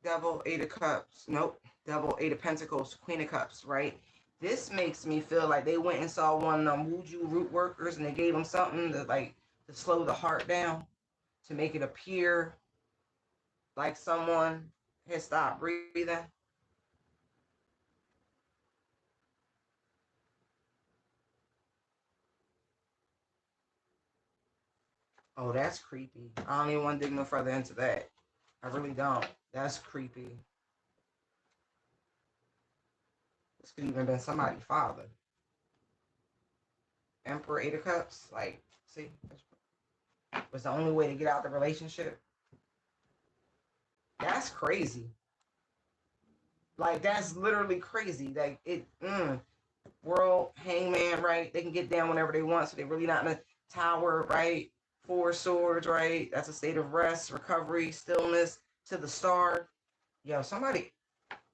Devil, Eight of Cups. Nope. Devil, Eight of Pentacles, Queen of Cups, right? This makes me feel like they went and saw one of them Wuju root workers and they gave them something to slow the heart down, to make it appear like someone has stopped breathing. Oh, that's creepy. I don't even want to dig no further into that. I really don't. That's creepy. This could even been somebody's father. Emperor, Eight of Cups. Like, see, was the only way to get out the relationship. That's crazy. Like, that's literally crazy. Like, world, hangman, right? They can get down whenever they want, so they're really not in a tower, right? Four swords, right? That's a state of rest, recovery, stillness to the star. Yo, somebody,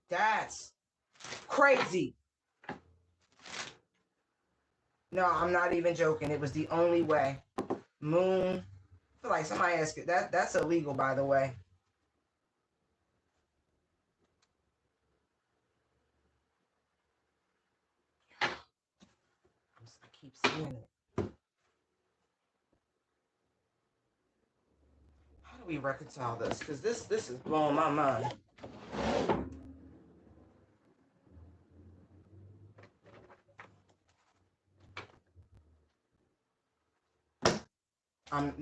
that's crazy. No, I'm not even joking. It was the only way. Moon. I feel like somebody asked it. That's illegal, by the way. I keep seeing it. How do we reconcile this? Because this is blowing my mind. I'm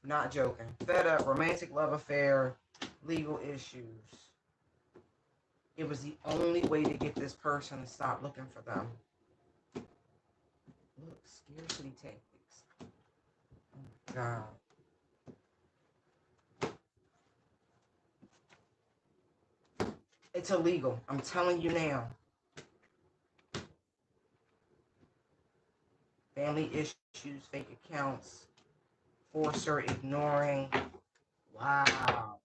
not joking. Fed up, romantic love affair, legal issues. It was the only way to get this person to stop looking for them. Look, scarcity tactics. Oh my God. It's illegal. I'm telling you now. Family issues, fake accounts, forcer, ignoring. Wow.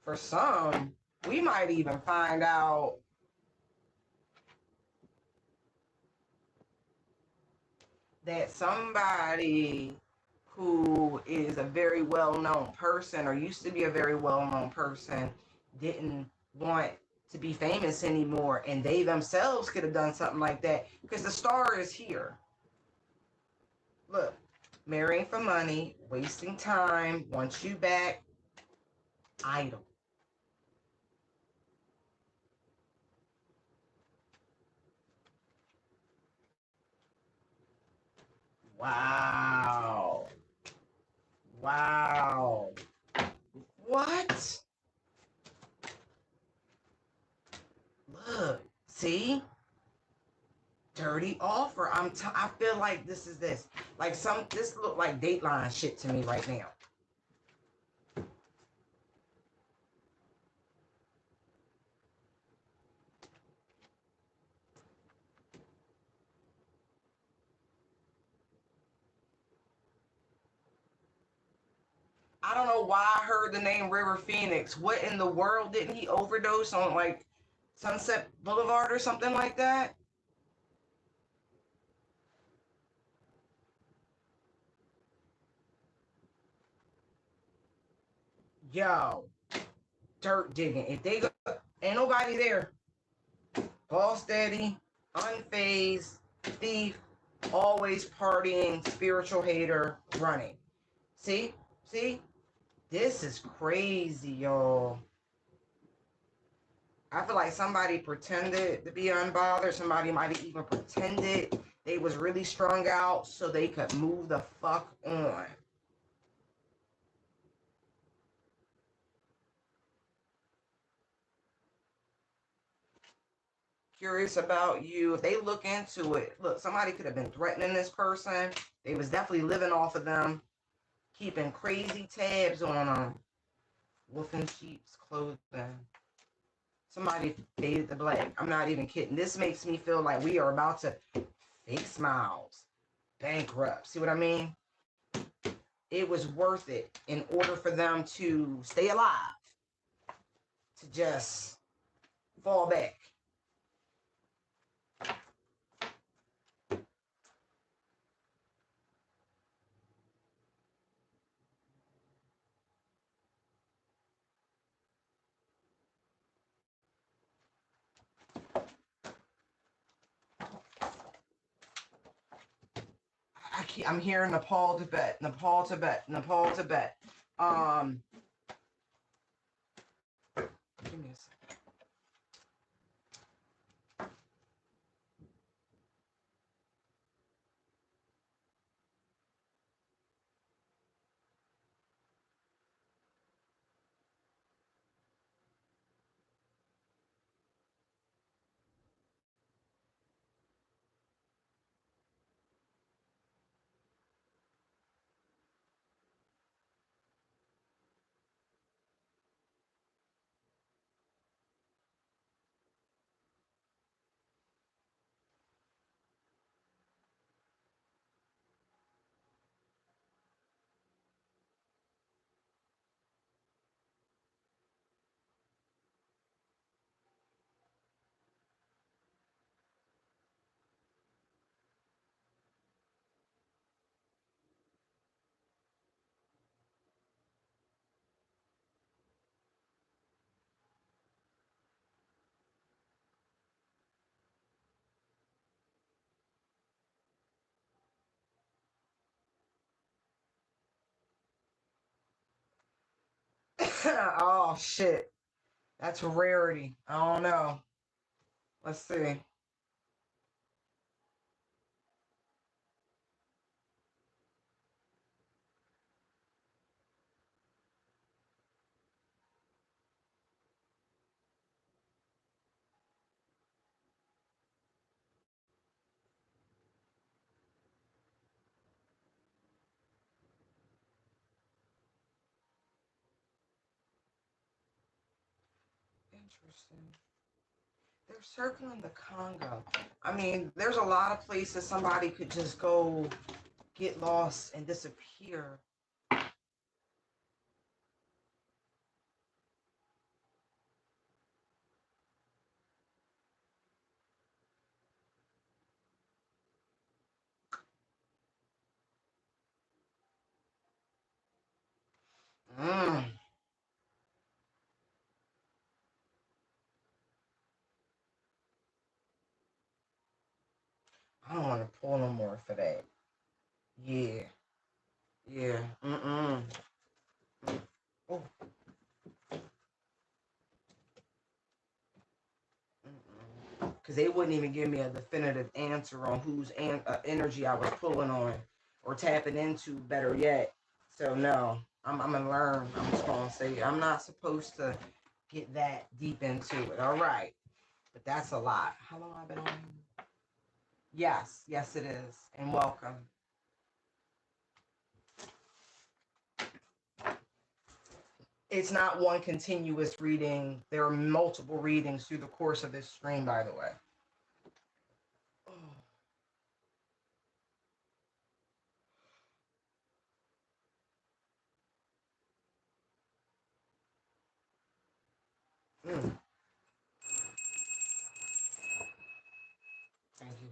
For some, we might even find out that somebody who is a very well-known person or used to be a very well-known person didn't want to be famous anymore, and they themselves could have done something like that because the star is here. Look, marrying for money, wasting time, wants you back, idle. Wow. Wow. What? Look. See? Dirty offer. I feel like this is this. Like this look like Dateline shit to me right now. I don't know why I heard the name River Phoenix. What in the world, didn't he overdose on like Sunset Boulevard or something like that? Yo, dirt digging. If they go, ain't nobody there. All steady, unfazed, thief, always partying, spiritual hater, running. See? See? This is crazy, y'all. I feel like somebody pretended to be unbothered. Somebody might have even pretended they was really strung out so they could move the fuck on. Curious about you. If they look into it, look, somebody could have been threatening this person. They was definitely living off of them, keeping crazy tabs on them. Wolf in sheep's clothing. Somebody faded the black. I'm not even kidding. This makes me feel like we are about to fake smiles, bankrupt. See what I mean? It was worth it in order for them to stay alive, to just fall back. I'm hearing Nepal, Tibet, Nepal, Tibet, Nepal, Tibet. Um, Give me a second. Oh shit, that's a rarity. I don't know. Let's see. Interesting. They're circling the Congo. I mean, there's a lot of places somebody could just go get lost and disappear. Mm, I don't want to pull no more for that. Yeah, yeah. Mm-mm. Oh, because they wouldn't even give me a definitive answer on whose energy I was pulling on. or tapping into, better yet. So no, I'm gonna learn. I'm just gonna say I'm not supposed to get that deep into it. All right, but that's a lot. How long have I been on? Yes, yes it is, and welcome. It's not one continuous reading. There are multiple readings through the course of this stream, by the way. Mm, thank you.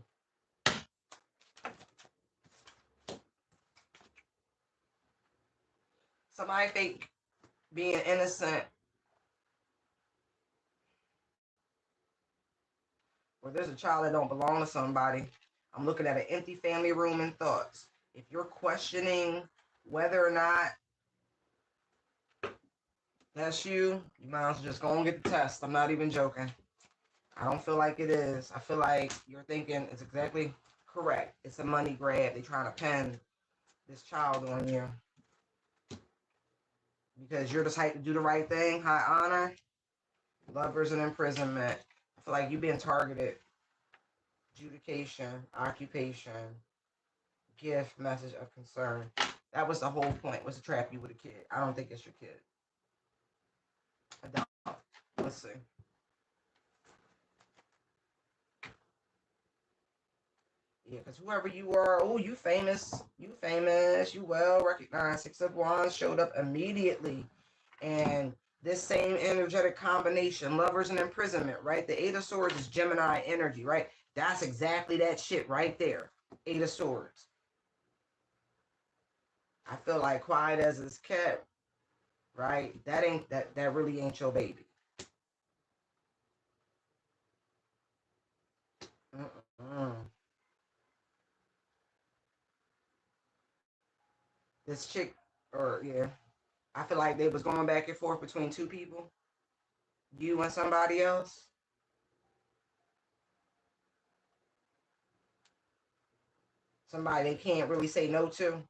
Somebody fake being innocent, or there's a child that don't belong to somebody. I'm looking at an empty family room and thoughts. If you're questioning whether or not that's you, you might as well just go and get the test. I'm not even joking. I don't feel like it is. I feel like you're thinking it's exactly correct. It's a money grab. They're trying to pin this child on you because you're the type to do the right thing, high honor, lovers and imprisonment. I feel like you've been targeted. Adjudication, occupation, gift, message of concern. That was the whole point, was to trap you with a kid. I don't think it's your kid. I don't. Let's see. Yeah, because whoever you are, oh, you famous, you well recognized. 6 of Wands showed up immediately. And this same energetic combination, lovers and imprisonment, right? The 8 of Swords is Gemini energy, right? That's exactly that shit right there. 8 of Swords. I feel like quiet as it's kept, right? That really ain't your baby. Mm-mm. This chick, or yeah, I feel like they was going back and forth between two people, you and somebody else. Somebody they can't really say no to.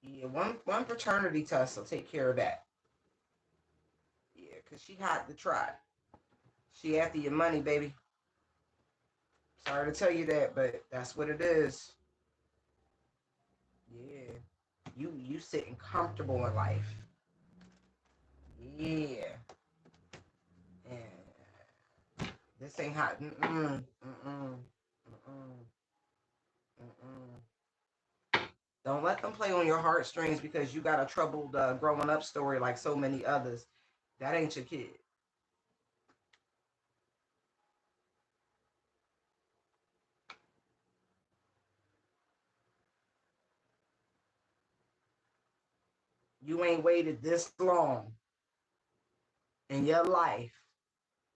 Yeah, one paternity test will take care of that. Yeah, cause she hot to try. She after your money, baby. Sorry to tell you that, but that's what it is. Yeah, you sitting comfortable in life. Yeah, and this ain't hot. Mm-mm, mm-mm, mm-mm, mm-mm. Don't let them play on your heartstrings because you got a troubled growing up story like so many others. That ain't your kid. You ain't waited this long in your life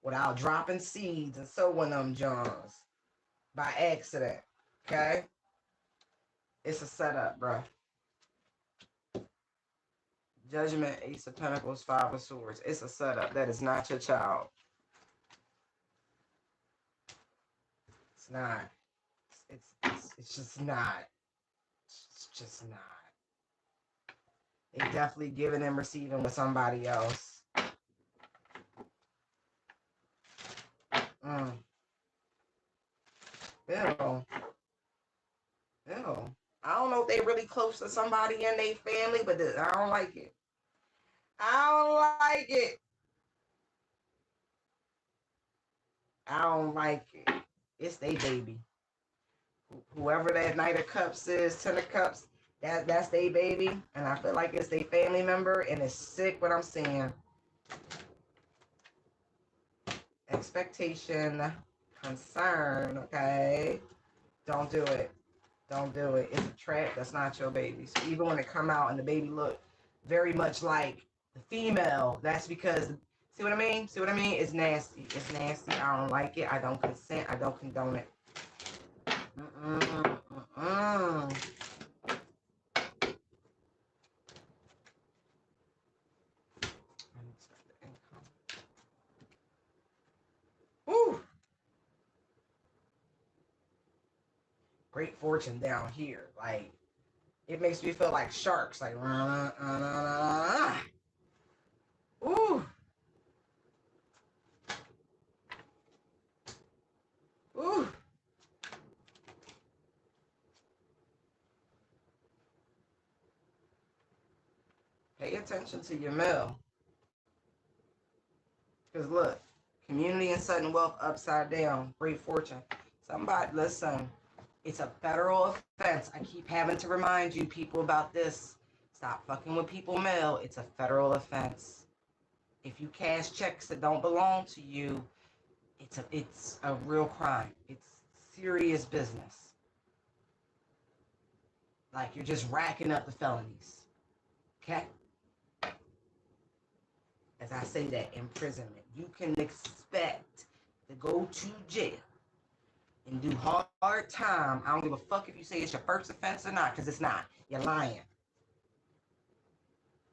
without dropping seeds and sowing them Johns by accident. Okay? It's a setup, bro. Judgment, Ace of Pentacles, Five of Swords. It's a setup. That is not your child. It's not. It's just not. It's just not. They definitely giving and receiving with somebody else. Mm. Ew. Ew. I don't know if they really close to somebody in their family, but I don't like it. I don't like it. I don't like it. It's they baby. Whoever that Knight of Cups is, Ten of Cups, that's they baby. And I feel like it's their family member, and it's sick what I'm seeing. Expectation, concern, okay? Don't do it. Don't do it. It's a trap. That's not your baby. So even when it come out and the baby look very much like the female, that's because, see what I mean? See what I mean? It's nasty. It's nasty. I don't like it. I don't consent. I don't condone it. Mm-mm, mm-mm. Woo. Great fortune down here. Like, it makes me feel like sharks. Like, ooh, ooh. Pay attention to your mail. Because look, community and sudden wealth upside down. Great fortune. Somebody, listen, it's a federal offense. I keep having to remind you people about this. Stop fucking with people mail. It's a federal offense. If you cash checks that don't belong to you, it's a real crime. It's serious business. Like, you're just racking up the felonies. Okay? As I say that, imprisonment. You can expect to go to jail and do hard time. I don't give a fuck if you say it's your first offense or not, because it's not. You're lying.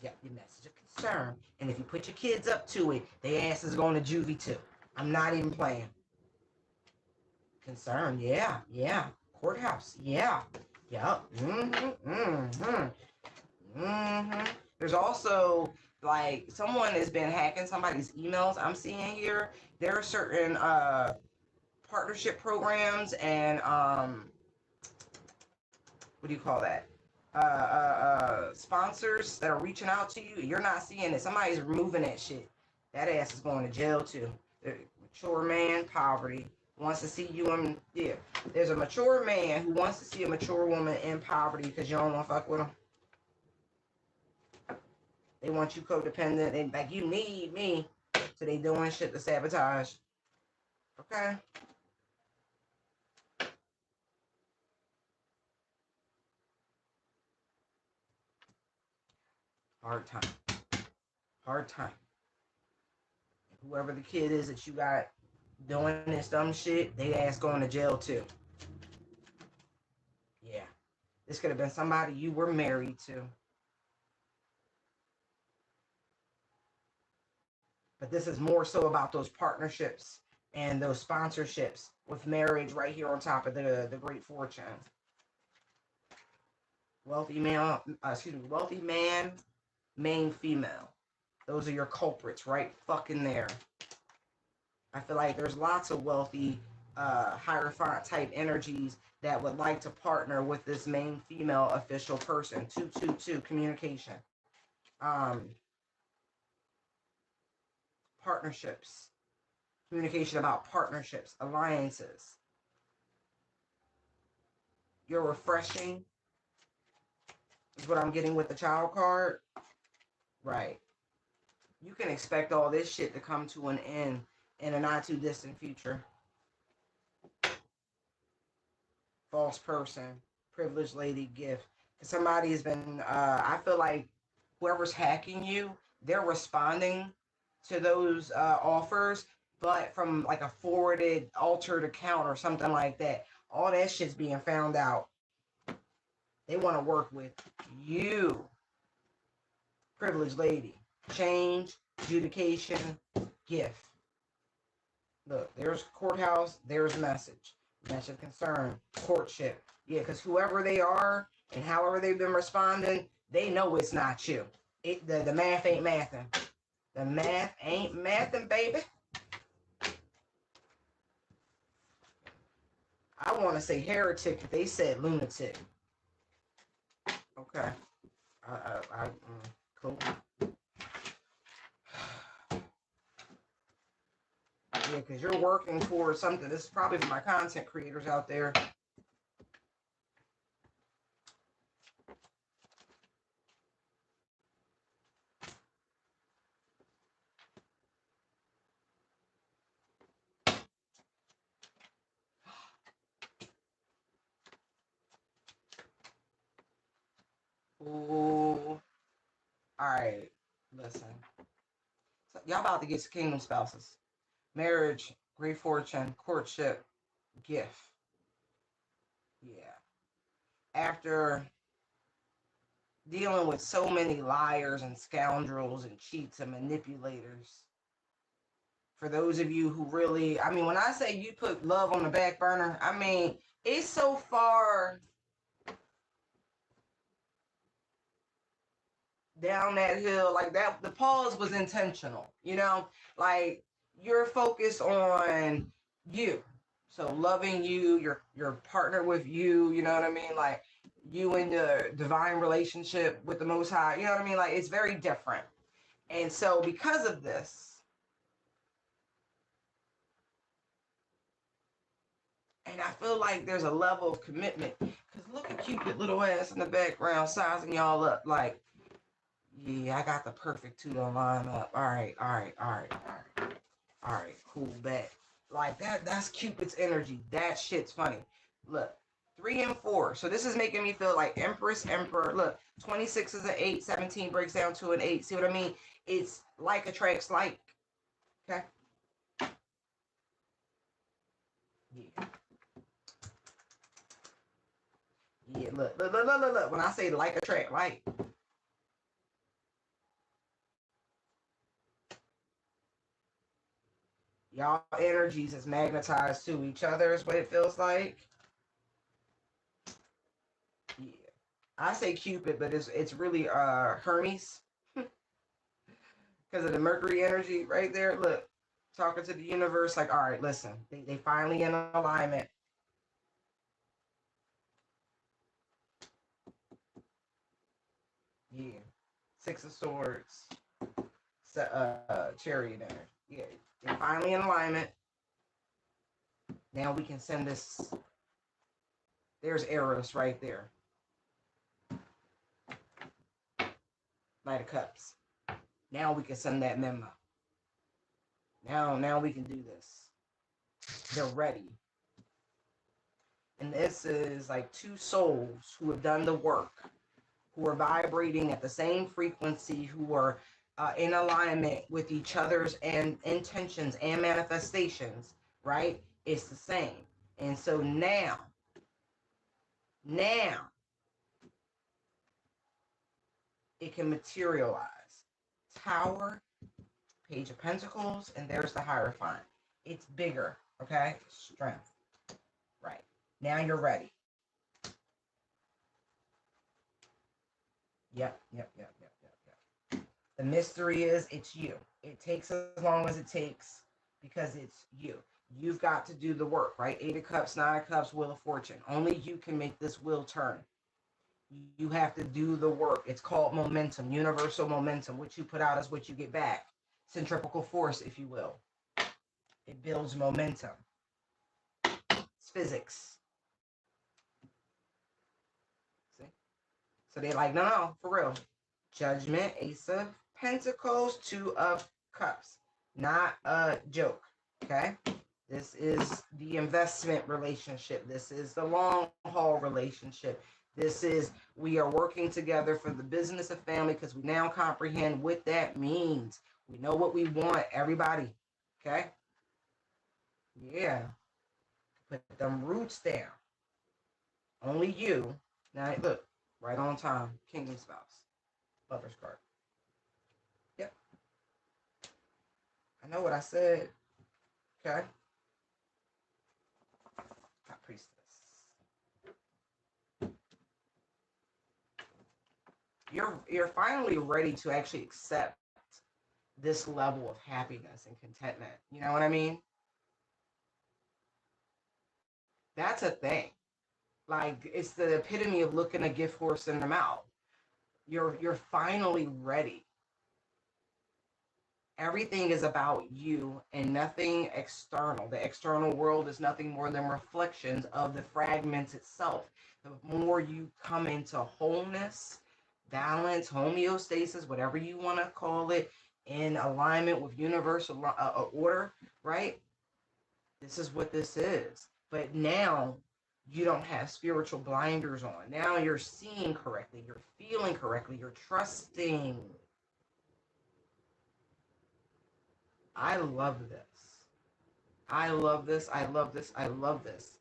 Yep, your message of concern. And if you put your kids up to it, their ass is going to juvie too. I'm not even playing. Concern, yeah. Courthouse, yeah. Yep. There's also, like, someone has been hacking somebody's emails. I'm seeing here there are certain partnership programs and what do you call that? Sponsors that are reaching out to you. You're not seeing it. Somebody's removing that shit. That ass is going to jail too. Mature man, poverty, wants to see you in, yeah. There's a mature man who wants to see a mature woman in poverty because you don't want to fuck with them. They want you codependent. They like, you need me. So they doing shit to sabotage. Okay. Hard time. Hard time. Whoever the kid is that you got doing this dumb shit, they ass going to jail too. Yeah. This could have been somebody you were married to. But this is more so about those partnerships and those sponsorships with marriage right here on top of the great fortune. Wealthy man, main female. Those are your culprits right fucking there. I feel like there's lots of wealthy, Hierophant type energies that would like to partner with this main female official person. 222 communication. Partnerships. Communication about partnerships, alliances. You're refreshing is what I'm getting with the child card. Right. You can expect all this shit to come to an end in a not too distant future. False person, privileged lady, gift. Somebody has been, I feel like whoever's hacking you, they're responding to those offers, but from like a forwarded, altered account or something like that. All that shit's being found out. They want to work with you. Privileged lady. Change, adjudication, gift. Look, there's courthouse, there's message. Message of concern, courtship. Yeah, because whoever they are and however they've been responding, they know it's not you. The math ain't mathing. The math ain't mathing, baby. I want to say heretic, but they said lunatic. Okay. Cool. Yeah, because you're working towards something. This is probably for my content creators out there. Ooh. Alright. Listen. So y'all about to get kingdom spouses. Marriage, great fortune, courtship, gift. Yeah. After dealing with so many liars and scoundrels and cheats and manipulators, for those of you who really, I mean, when I say you put love on the back burner, I mean, it's so far down that hill, like that. The pause was intentional, you know, like you're focused on you. So loving you, your partner with you, you know what I mean? Like you in the divine relationship with the Most High, you know what I mean? Like it's very different. And so because of this, and I feel like there's a level of commitment. Because look at Cupid little ass in the background sizing y'all up like, yeah, I got the perfect two to line up. All right, all right, all right, all right. All right, cool, bet. Like that's Cupid's energy. That shit's funny. Look, 3 and 4. So this is making me feel like Empress, Emperor. Look, 26 is an 8, 17 breaks down to an 8. See what I mean? It's like attracts like. Okay? Yeah. Yeah, look. When I say like attract like, y'all energies is magnetized to each other is what it feels like. Yeah. I say Cupid, but it's really Hermes because of the Mercury energy right there. Look, talking to the universe, like, all right, listen, they finally in alignment. Yeah. 6 of Swords, Chariot energy. Yeah, they're finally in alignment. Now we can send this. There's Eros right there. Knight of Cups. Now we can send that memo. Now we can do this. They're ready. And this is like two souls who have done the work, who are vibrating at the same frequency, who are in alignment with each other's and intentions and manifestations, right? It's the same. And so now it can materialize. Tower, Page of Pentacles, and there's the Hierophant. It's bigger, okay? Strength, right? Now you're ready. Yep. The mystery is it's you. It takes as long as it takes because it's you. You've got to do the work, right? 8 of Cups, 9 of Cups, Wheel of Fortune. Only you can make this wheel turn. You have to do the work. It's called momentum, universal momentum. What you put out is what you get back. Centripetal force, if you will. It builds momentum. It's physics. See? So they're like, no, for real. Judgment, Ace of Pentacles, 2 of Cups. Not a joke, okay? This is the investment relationship. This is the long haul relationship. This is, we are working together for the business of family because we now comprehend what that means. We know what we want, everybody, okay? Yeah. Put them roots down. Only you. Now, look, right on time. Kingdom spouse. Lover's card. Yep. I know what I said. Okay. High Priestess. You're finally ready to actually accept this level of happiness and contentment. You know what I mean? That's a thing. Like it's the epitome of looking a gift horse in the mouth. You're finally ready. Everything is about you and nothing external. The external world is nothing more than reflections of the fragments itself. The more you come into wholeness, balance, homeostasis, whatever you want to call it, in alignment with universal order, right? This is what this is. But now you don't have spiritual blinders on. Now you're seeing correctly, you're feeling correctly, you're trusting. I love this. I love this. I love this. I love this.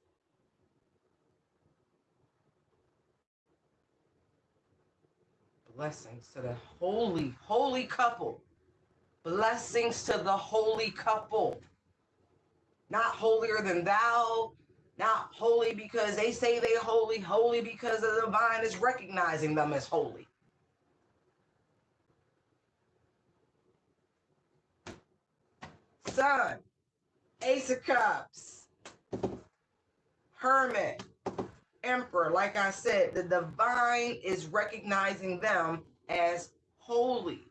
Blessings to the holy couple. Blessings to the holy couple. Not holier than thou, Not holy because they say they're holy, holy because the divine is recognizing them as holy. Sun, Ace of Cups, Hermit, Emperor. Like I said, the divine is recognizing them as holy.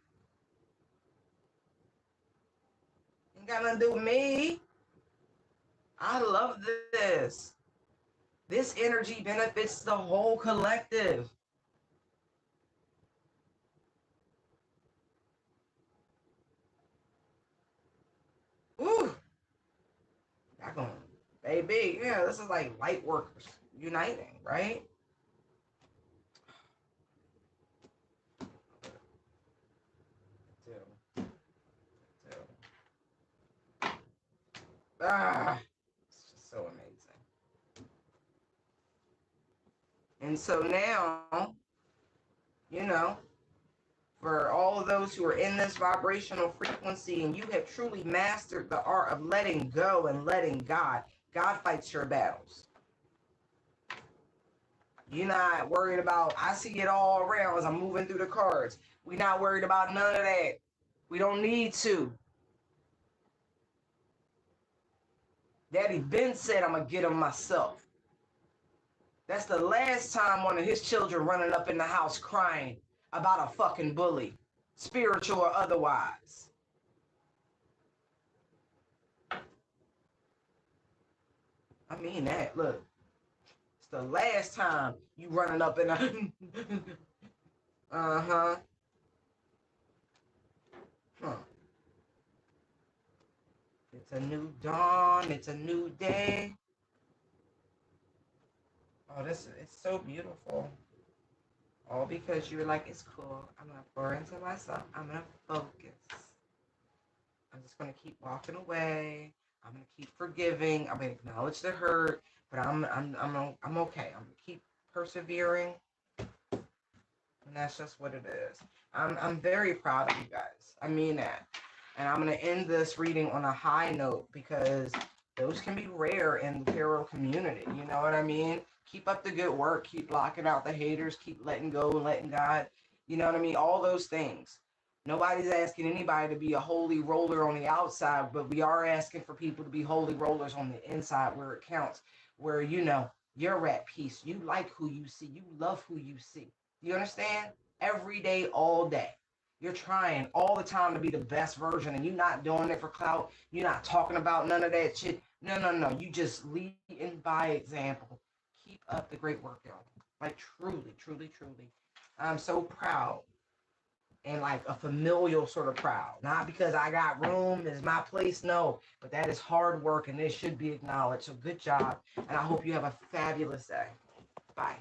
Ain't got nothing to do with me. I love this. This energy benefits the whole collective. Ooh. Y'all going, baby. Yeah, this is like light workers uniting, right? It's just so amazing. And so now, you know, for all of those who are in this vibrational frequency and you have truly mastered the art of letting go and letting God, God fights your battles. You're not worried about, I see it all around as I'm moving through the cards. We're not worried about none of that. We don't need to. Daddy Ben said I'm going to get him myself. That's the last time one of his children running up in the house crying about a fucking bully, spiritual or otherwise. I mean that. Look, it's the last time you running up in a huh. It's a new dawn. It's a new day. Oh, this it's so beautiful. All because you were like, it's cool. I'm gonna pour into myself. I'm gonna focus. I'm just gonna keep walking away. I'm gonna keep forgiving. I'm gonna acknowledge the hurt, but I'm okay. I'm gonna keep persevering, and that's just what it is. I'm very proud of you guys. I mean that, and I'm gonna end this reading on a high note because those can be rare in the tarot community. You know what I mean? Keep up the good work. Keep blocking out the haters. Keep letting go and letting God. You know what I mean? All those things. Nobody's asking anybody to be a holy roller on the outside, but we are asking for people to be holy rollers on the inside where it counts, where, you know, you're at peace. You like who you see. You love who you see. You understand? Every day, all day. You're trying all the time to be the best version, and you're not doing it for clout. You're not talking about none of that shit. No, no, no. You just leading by example. Keep up the great work, y'all. Like, truly, truly, truly. I'm so proud and like a familial sort of proud. Not because I got room, is my place, no. But that is hard work and it should be acknowledged. So good job. And I hope you have a fabulous day. Bye.